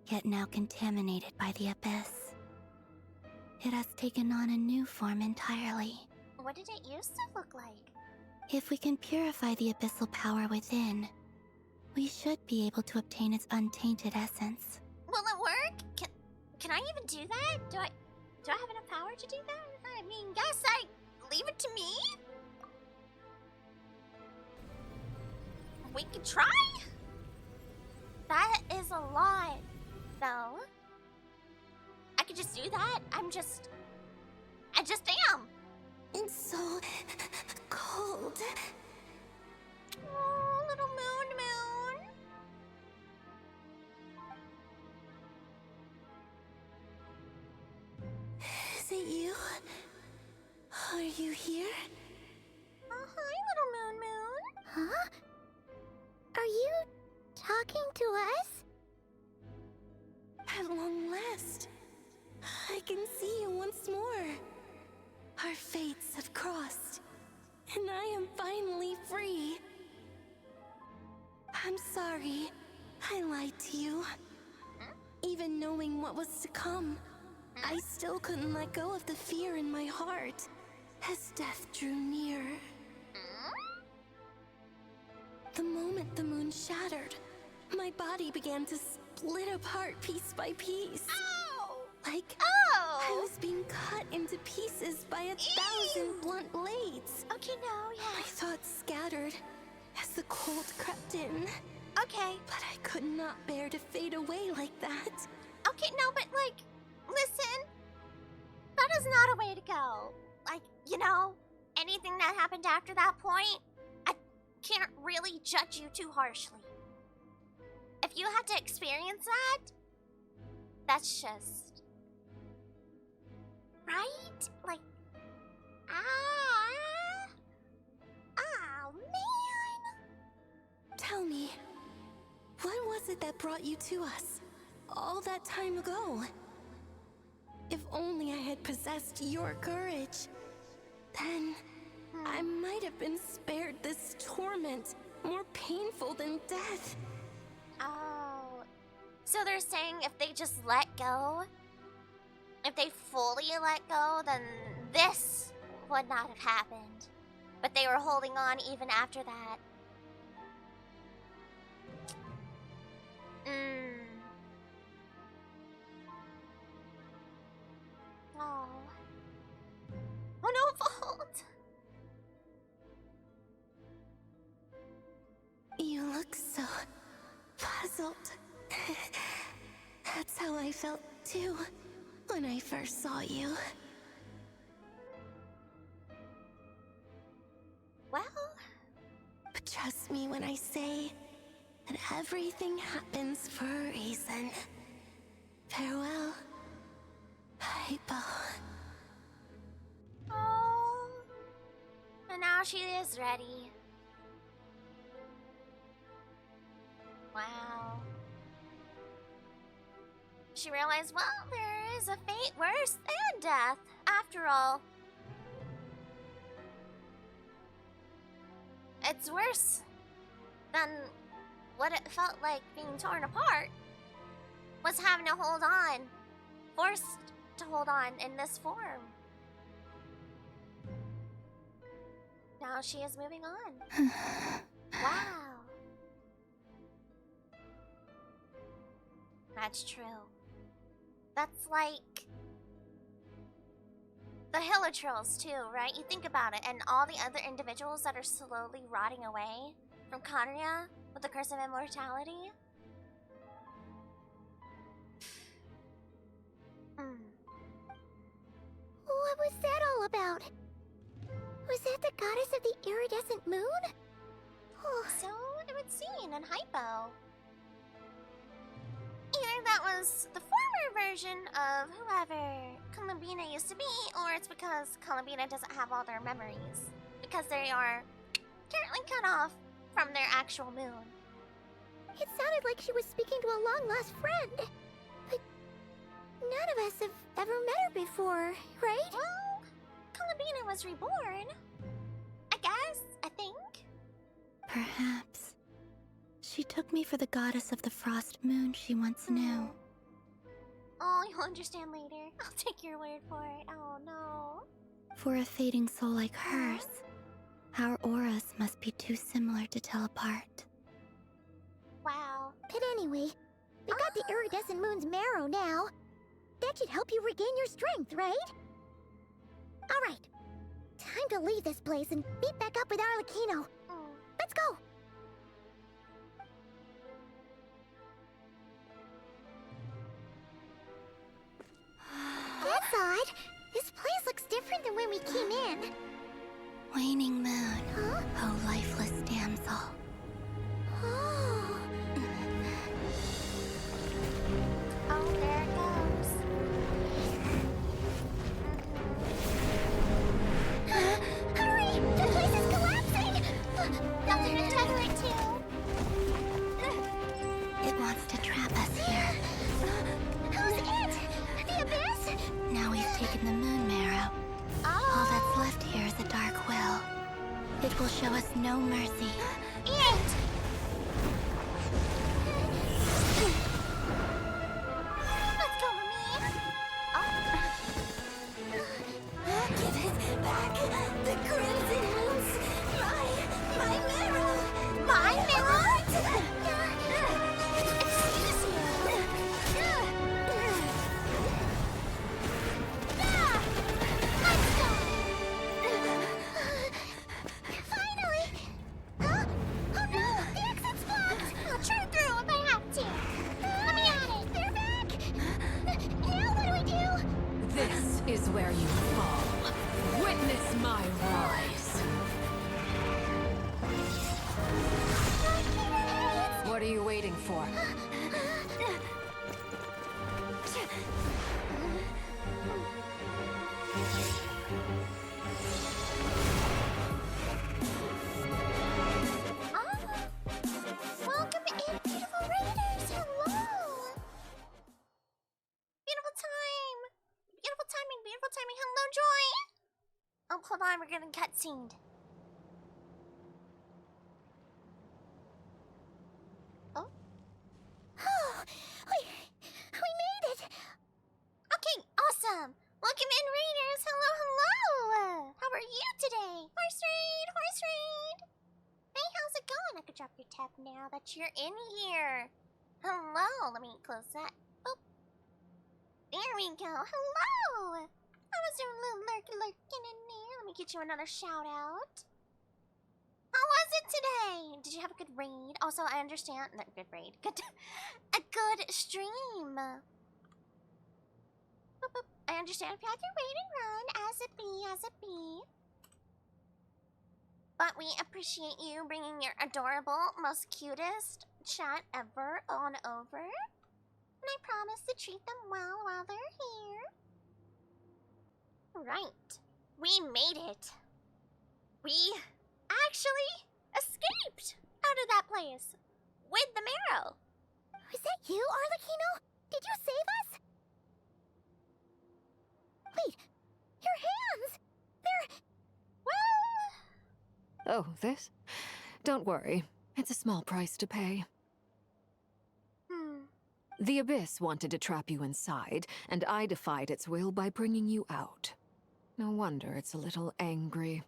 yet now contaminated by the abyss. It has taken on a new form entirely. What did it used to look like? If we can purify the abyssal power within, we should be able to obtain its untainted essence. Will it work? Can I even do that? Do I have enough power to do that? I mean, guess I leave it to me. We could try. That is a lot, though. I could just do that. I just am. It's so cold. Oh, little moon. Is it you? Are you here? Hi, little moon. Huh? Are you talking to us? At long last, I can see you once more. Our fates have crossed, and I am finally free. I'm sorry, I lied to you. Even knowing what was to come, I still couldn't let go of the fear in my heart as death drew near. The moment the moon shattered, my body began to split apart piece by piece. Ow! Like Oh! I was being cut into pieces by 1,000 blunt blades. Okay, no, yeah. My thoughts scattered as the cold crept in. Okay. But I could not bear to fade away like that. Okay, no, but like, listen. That is not a way to go. Like, you know, anything that happened after that point, I can't really judge you too harshly. If you had to experience that, that's just... right? Like, oh, man. Tell me, what was it that brought you to us all that time ago? If only I had possessed your courage, then I might have been spared this torment more painful than death. Oh, so they're saying if they just let go, if they fully let go, then this would not have happened. But they were holding on even after that. Oh. Oh, no fault. You look so puzzled. That's how I felt too when I first saw you. Well, but trust me when I say that everything happens for a reason. Farewell, Hypo. Oh, and now she is ready. Wow. She realized, well, there is a fate worse than death, after all. It's worse than what it felt like being torn apart, was having to hold on, forced to hold on in this form. Now she is moving on. Wow. That's true. That's like the Hilichurls too, right? You think about it, and all the other individuals that are slowly rotting away from Conria with the curse of immortality. What was that all about? Was that the goddess of the iridescent moon? Oh. So it would seem in Hypo. Either that was the former version of whoever Columbina used to be, or it's because Columbina doesn't have all their memories. Because they are currently cut off from their actual moon. It sounded like she was speaking to a long-lost friend. But none of us have ever met her before, right? Well, Columbina was reborn. I guess, I think. Perhaps. She took me for the goddess of the frost moon she once knew. Oh, you'll understand later. I'll take your word for it. Oh, no. For a fading soul like hers, our auras must be too similar to tell apart. Wow. But anyway, we got the iridescent moon's marrow now. That should help you regain your strength, right? Alright. Time to leave this place and meet back up with Arlecchino. Let's go! That's odd. This place looks different than when we came in. Waning moon, oh lifeless damsel. Oh. Oh, there it goes. Hurry! The place is collapsing! Nothing to tether it to. It wants to trap us here. Who's it? The abyss? Now we've taken the moon marrow. All that's left here is a dark well. It will show us no mercy. It! Let's go, Mami. Give it back! The crimson moons! My marrow! My marrow? Excuse you. where you fall. Witness my rise. What are you waiting for? Welcome in, beautiful raiders! Hello! Beautiful time! Beautiful timing, beautiful timing. Hello, Joy! Oh, hold on, we're getting cutscened. Oh? Oh, we made it! Okay, awesome! Welcome in, raiders! Hello, hello! How are you today? Horse raid, horse raid! Hey, how's it going? I could drop your tab now that you're in here. Hello, let me close that. Oh, there we go. Hello! I was doing a little lurking in there. Let me get you another shout out. How was it today? Did you have a good raid? Also, I understand. Not good raid. A good stream. Boop, boop. I understand if you had your raid and run. As it be, as it be. But we appreciate you bringing your adorable, most cutest chat ever on over. And I promise to treat them well while they're here. Right. We made it. We actually escaped out of that place with the marrow. Was that you, Arlecchino? Did you save us? Wait, your hands! They're... Oh, this? Don't worry. It's a small price to pay. The Abyss wanted to trap you inside, and I defied its will by bringing you out. No wonder it's a little angry.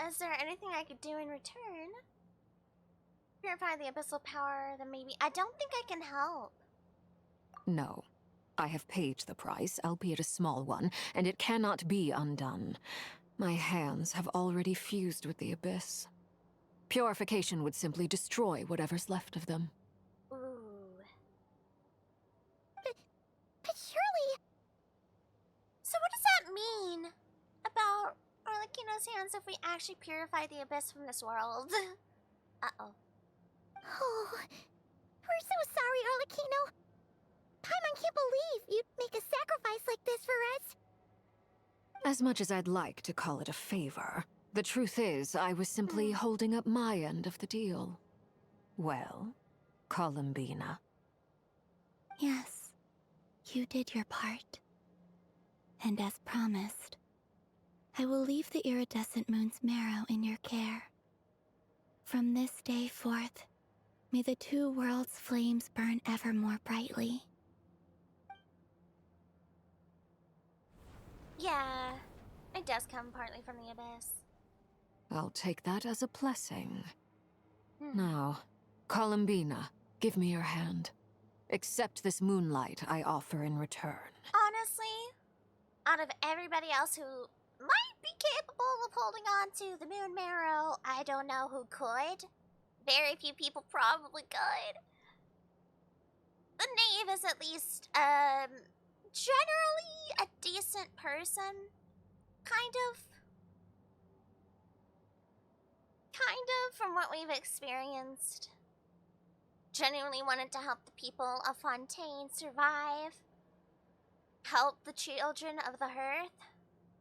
Is there anything I could do in return? Purify the abyssal power, then maybe... I don't think I can help. No. I have paid the price, albeit a small one, and it cannot be undone. My hands have already fused with the Abyss. Purification would simply destroy whatever's left of them. Ooh. But surely... So what does that mean about Arlecchino's hands if we actually purify the Abyss from this world? Uh-oh. Oh, we're so sorry, Arlecchino. Paimon can't believe you'd make a sacrifice like this for us. As much as I'd like to call it a favor, the truth is I was simply holding up my end of the deal. Well, Columbina. Yes, you did your part. And as promised, I will leave the iridescent moon's marrow in your care. From this day forth, may the two worlds' flames burn ever more brightly. Yeah, it does come partly from the Abyss. I'll take that as a blessing. Now, Columbina, give me your hand. Accept this moonlight I offer in return. Honestly, out of everybody else who might be capable of holding on to the moon marrow, I don't know who could. Very few people probably could. The knave is at least, generally a decent person. Kind of, from what we've experienced. Genuinely wanted to help the people of Fontaine survive. Help the children of the Hearth.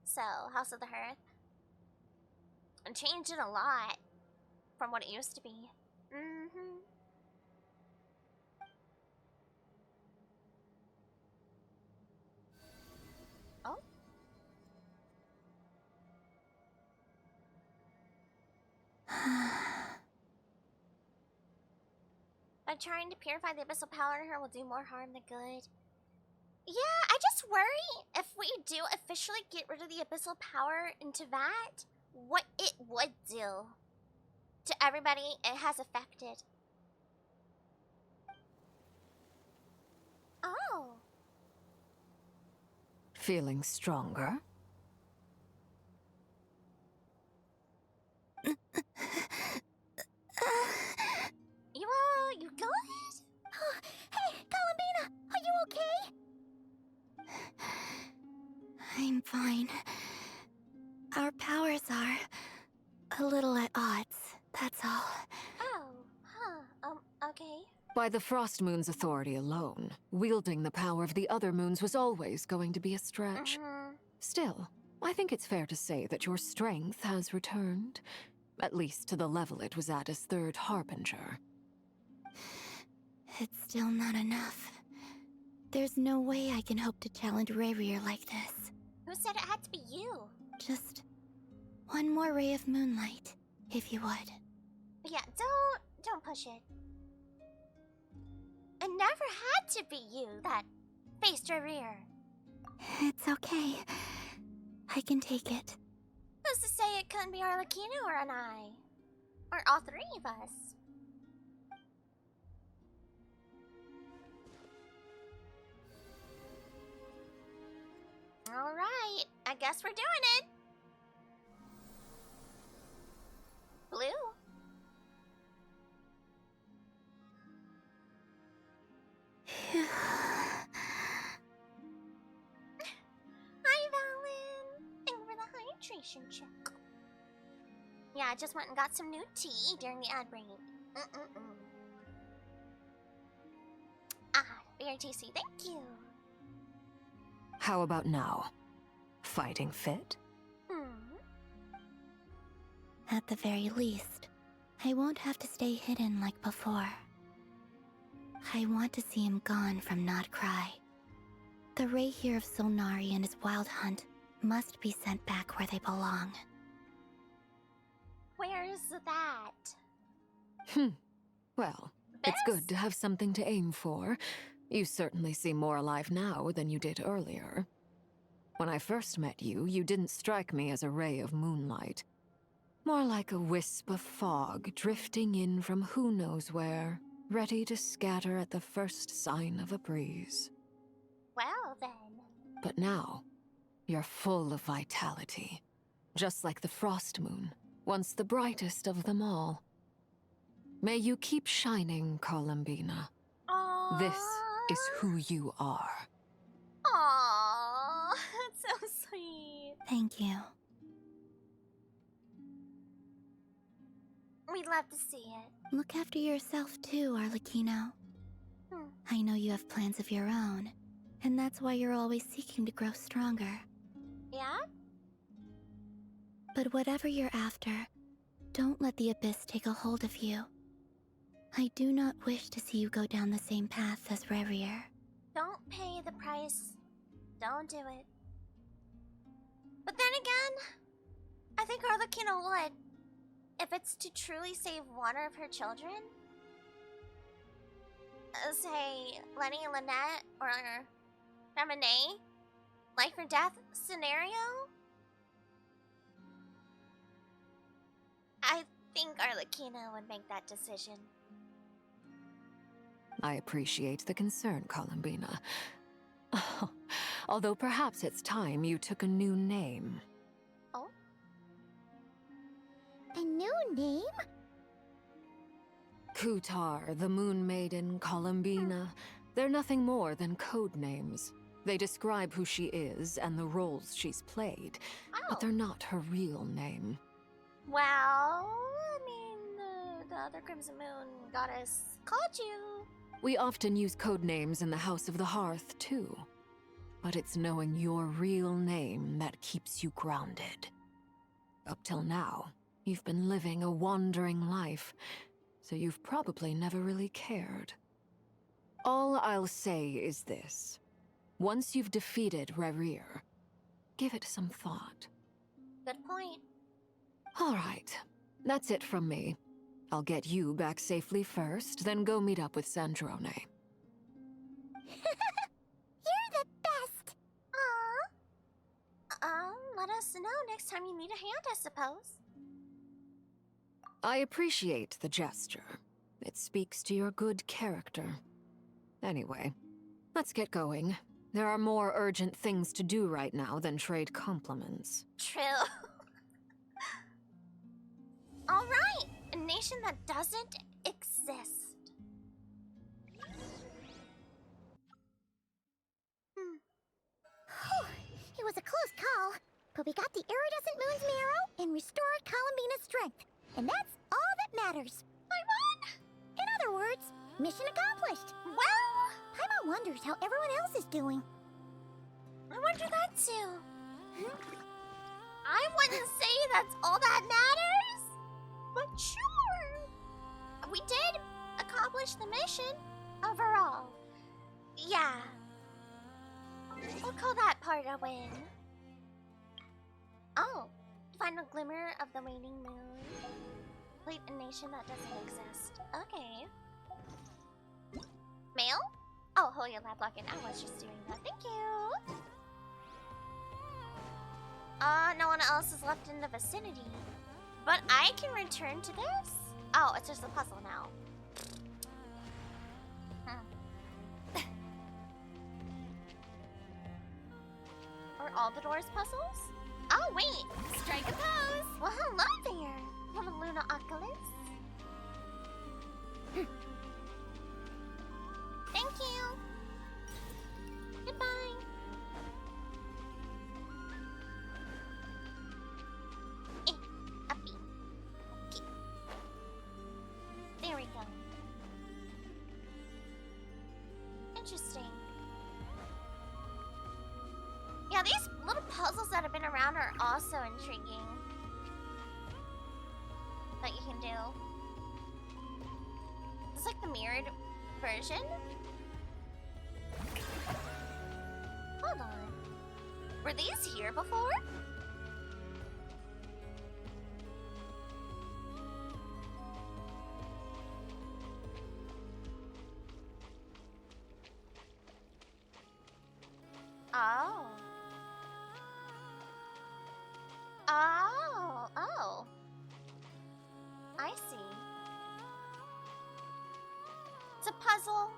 So, House of the Hearth. And changed it a lot from what it used to be. Oh? By trying to purify the abyssal power in her will do more harm than good. Yeah, I just worry if we do officially get rid of the abyssal power into that, what it would do to everybody it has affected. Oh. Feeling stronger? You good? Hey, Columbina, are a little at odds, that's all. Okay. By the Frost Moon's authority alone, wielding the power of the other moons was always going to be a stretch. Still, I think it's fair to say that your strength has returned, at least to the level it was at as Third Harbinger. It's still not enough. There's no way I can hope to challenge Rayrir like this. Who said it had to be you? Just one more ray of moonlight, if you would. Yeah, don't push it. It never had to be you that faced Rayrir. It's okay. I can take it. Who's to say it couldn't be Arlecchino or an I? Or all three of us? Alright, I guess we're doing it. Blue? Hi, Valen. Thank you for the hydration check. Yeah, I just went and got some new tea during the ad break. Ah, very tasty. Thank you. How about now? Fighting fit? At the very least, I won't have to stay hidden like before. I want to see him gone from Not Cry. The Rayrir of Solnari and his wild hunt must be sent back where they belong. Where's that? Well, it's good to have something to aim for. You certainly seem more alive now than you did earlier. When I first met you, you didn't strike me as a ray of moonlight. More like a wisp of fog drifting in from who knows where, ready to scatter at the first sign of a breeze. Well, then. But now, you're full of vitality. Just like the Frost Moon, once the brightest of them all. May you keep shining, Columbina. Aww. This is who you are. Aww, that's so sweet. Thank you. We'd love to see it. Look after yourself too, Arlecchino. I know you have plans of your own, and that's why you're always seeking to grow stronger. Yeah? But whatever you're after, don't let the Abyss take a hold of you. I do not wish to see you go down the same path as Rayrir. Don't pay the price. Don't do it. But then again, I think Arlecchino would. If it's to truly save one of her children. Say, Lenny and Lynette, or Remine. Life or death scenario? I think Arlecchino would make that decision. I appreciate the concern, Columbina. Although perhaps it's time you took a new name. Oh? A new name? Kutar, the Moon Maiden, Columbina. They're nothing more than code names. They describe who she is and the roles she's played, but they're not her real name. Well, I mean, the other Crimson Moon goddess called you. We often use code names in the House of the Hearth, too. But it's knowing your real name that keeps you grounded. Up till now, you've been living a wandering life, so you've probably never really cared. All I'll say is this. Once you've defeated Rayrir, give it some thought. Good point. All right, that's it from me. I'll get you back safely first, then go meet up with Sandrone. You're the best! Let us know next time you need a hand, I suppose. I appreciate the gesture. It speaks to your good character. Anyway, let's get going. There are more urgent things to do right now than trade compliments. True. Alright, a nation that doesn't exist. It was a close call, but we got the iridescent moon's marrow and restored Columbina's strength. strength, and that's all that matters. Paimon? In other words, mission accomplished. Well, Paimon wonders how everyone else is doing. I wonder that too. I wouldn't say that's all that matters, but sure. We did accomplish the mission overall. Yeah. We'll call that part a win. Oh, find a glimmer of the waning moon. Complete a nation that doesn't exist. Okay. Mail? Oh, Hoya Lab Login. I was just doing that. Thank you. No one else is left in the vicinity. But I can return to this? Oh, it's just a puzzle now. Are all the doors puzzles? Oh, wait. Strike a pose. Well, hello there, little Luna Oculus. Thank you. Goodbye. Uppy. Okay. There we go. Interesting. Yeah, these little puzzles that have been around are also intriguing. That you can do. It's like the mirrored version. Hold on. Were these here before? Oh. Oh. I see. It's a puzzle.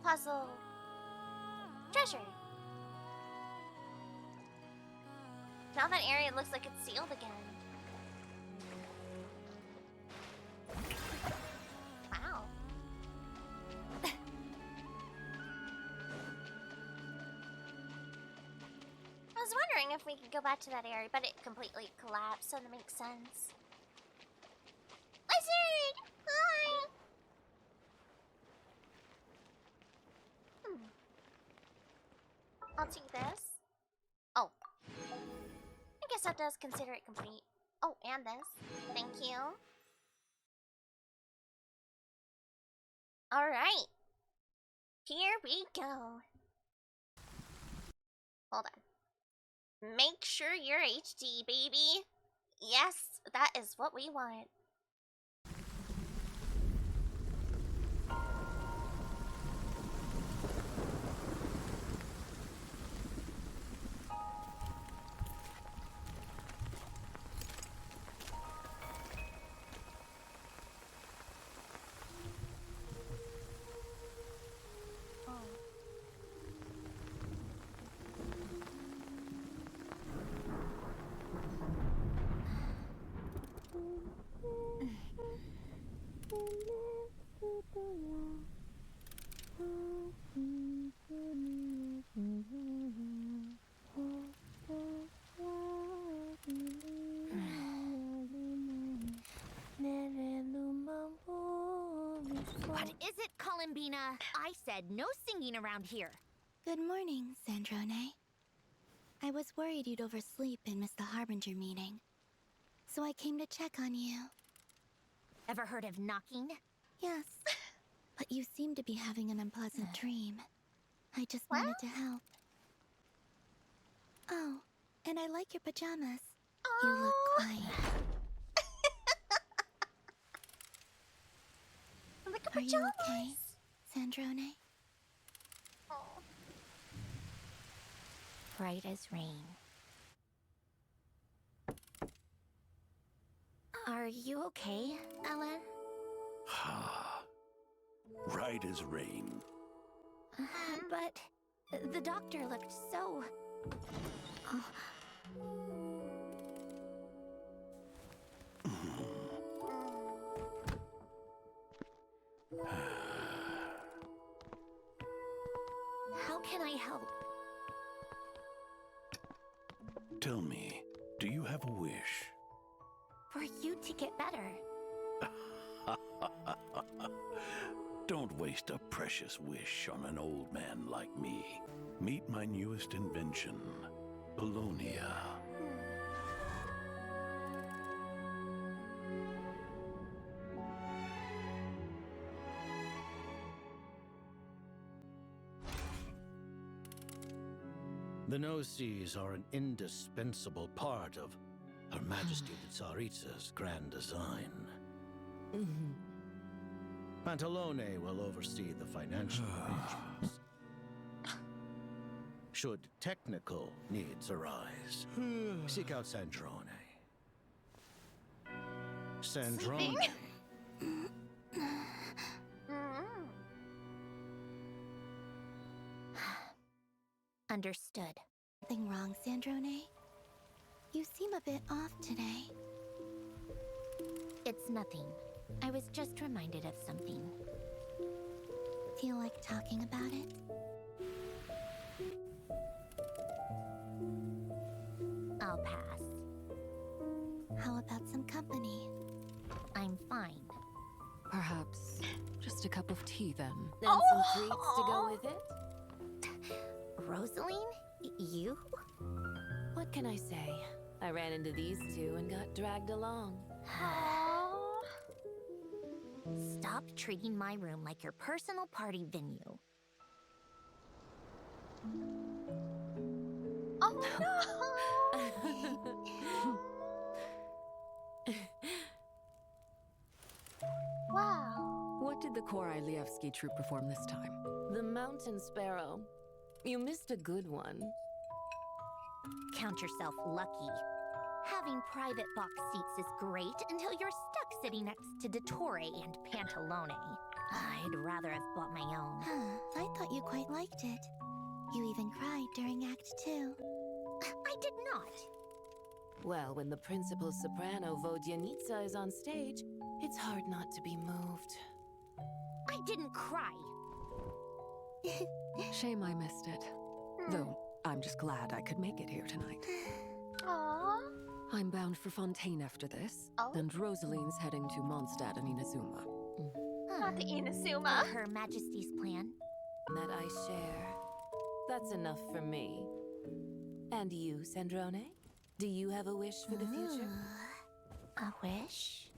Puzzle. Treasure. Now that area looks like it's sealed again. Wow. I was wondering if we could go back to that area, but it completely collapsed, so that makes sense. Lizard! Hi! I'll take this. Oh. I guess that does consider it complete. Oh, and this. Thank you. Alright. Here we go. Hold on. Make sure you're HD, baby. Yes, that is what we want. What is it, Columbina? I said no singing around here. Good morning, Sandrone. I was worried you'd oversleep and miss the Harbinger meeting. So I came to check on you. Ever heard of knocking? Yes. But you seem to be having an unpleasant dream. I just wanted to help. Oh, and I like your pajamas. You look quite... Are you okay, Sandrone? Bright as rain. Are you okay, Ellen? Right as rain. But the doctor looked so... How can I help? Tell me, do you have a wish? for you to get better. Don't waste a precious wish on an old man like me. Meet my newest invention, Polonia. The Gnosis are an indispensable part of Her Majesty the Tsaritsa's grand design. Pantalone will oversee the financial arrangements. Should technical needs arise, seek out Sandrone. Sandrone. Understood. Nothing wrong, Sandrone? You seem a bit off today. It's nothing. I was just reminded of something. Feel like talking about it? I'll pass. How about some company? I'm fine. Perhaps just a cup of tea then. Then some treats to go with it? Rosaline? You? What can I say? I ran into these two and got dragged along. Stop treating my room like your personal party venue. Oh no! Wow. What did the Korilievsky troupe perform this time? The Mountain Sparrow. You missed a good one. Count yourself lucky. Having private box seats is great until you're stuck sitting next to Dottore and Pantalone. I'd rather have bought my own. I thought you quite liked it. You even cried during Act 2. I did not. Well, when the principal soprano Vodyanitsa is on stage, it's hard not to be moved. I didn't cry. Shame I missed it. Though, I'm just glad I could make it here tonight. Aww. I'm bound for Fontaine after this, and Rosaline's heading to Mondstadt and Inazuma. Not the Inazuma. Her Majesty's plan. That I share. That's enough for me. And you, Sandrone? Do you have a wish for the future? A wish?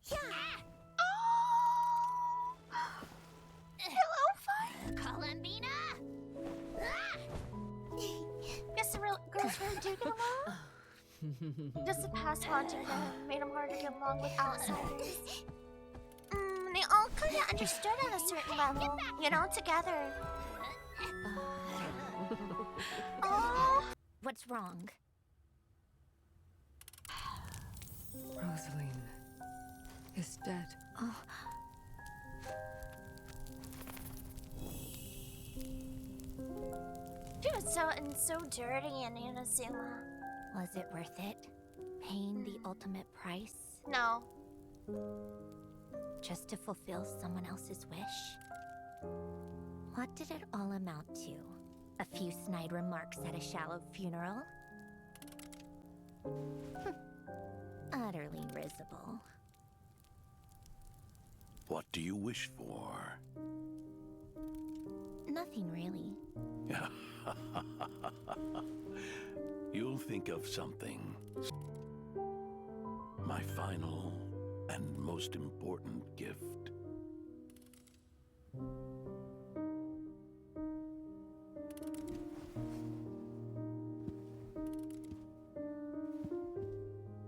Yeah! Hello, fire! Columbina! Guess the real girls really do get along? Just the past haunting them made them hard to get along with outsiders. They all kind of understood at a certain level, you know, together. Oh. What's wrong? Rosaline is dead. Oh. She was so dirty in Inazuma. Was it worth it? Paying the ultimate price? No. Just to fulfill someone else's wish? What did it all amount to? A few snide remarks at a shallow funeral? Utterly risible. What do you wish for? Nothing really. You'll think of something. My final and most important gift.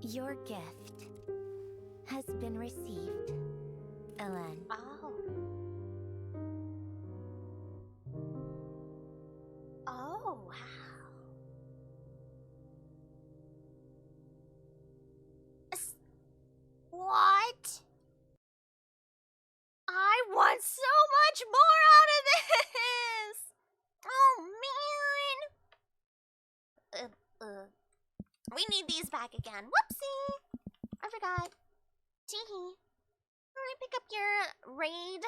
Your gift has been received, Ellen. Oh. Oh, wow. What? I want so much more out of this! Oh, man! We need these back again. Whoopsie! I forgot. Teehee. Alright, pick up your raid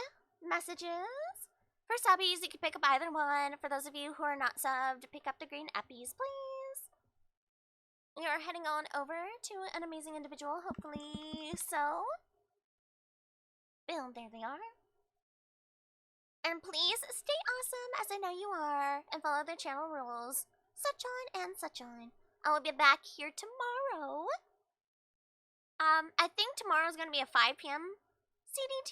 messages. For subbies, you can pick up either one. For those of you who are not subbed, pick up the green eppies, please. you're heading on over to an amazing individual, hopefully so. Boom, there they are. And please stay awesome, as I know you are, and follow their channel rules. Such on and such on. I will be back here tomorrow. I think tomorrow's gonna be a 5 p.m. CDT.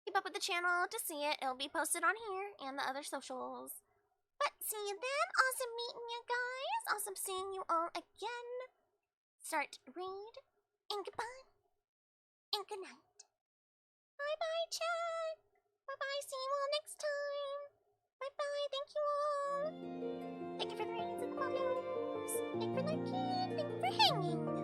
Keep up with the channel to see it. It'll be posted on here and the other socials. But see you then. Awesome meeting you guys. Awesome seeing you all again. Start read. And goodbye. And good night. Bye-bye, chat. Bye-bye. See you all next time. Bye-bye. Thank you all. Thank you for the rains and the follows. Thank you for lurking. Thank you for hanging.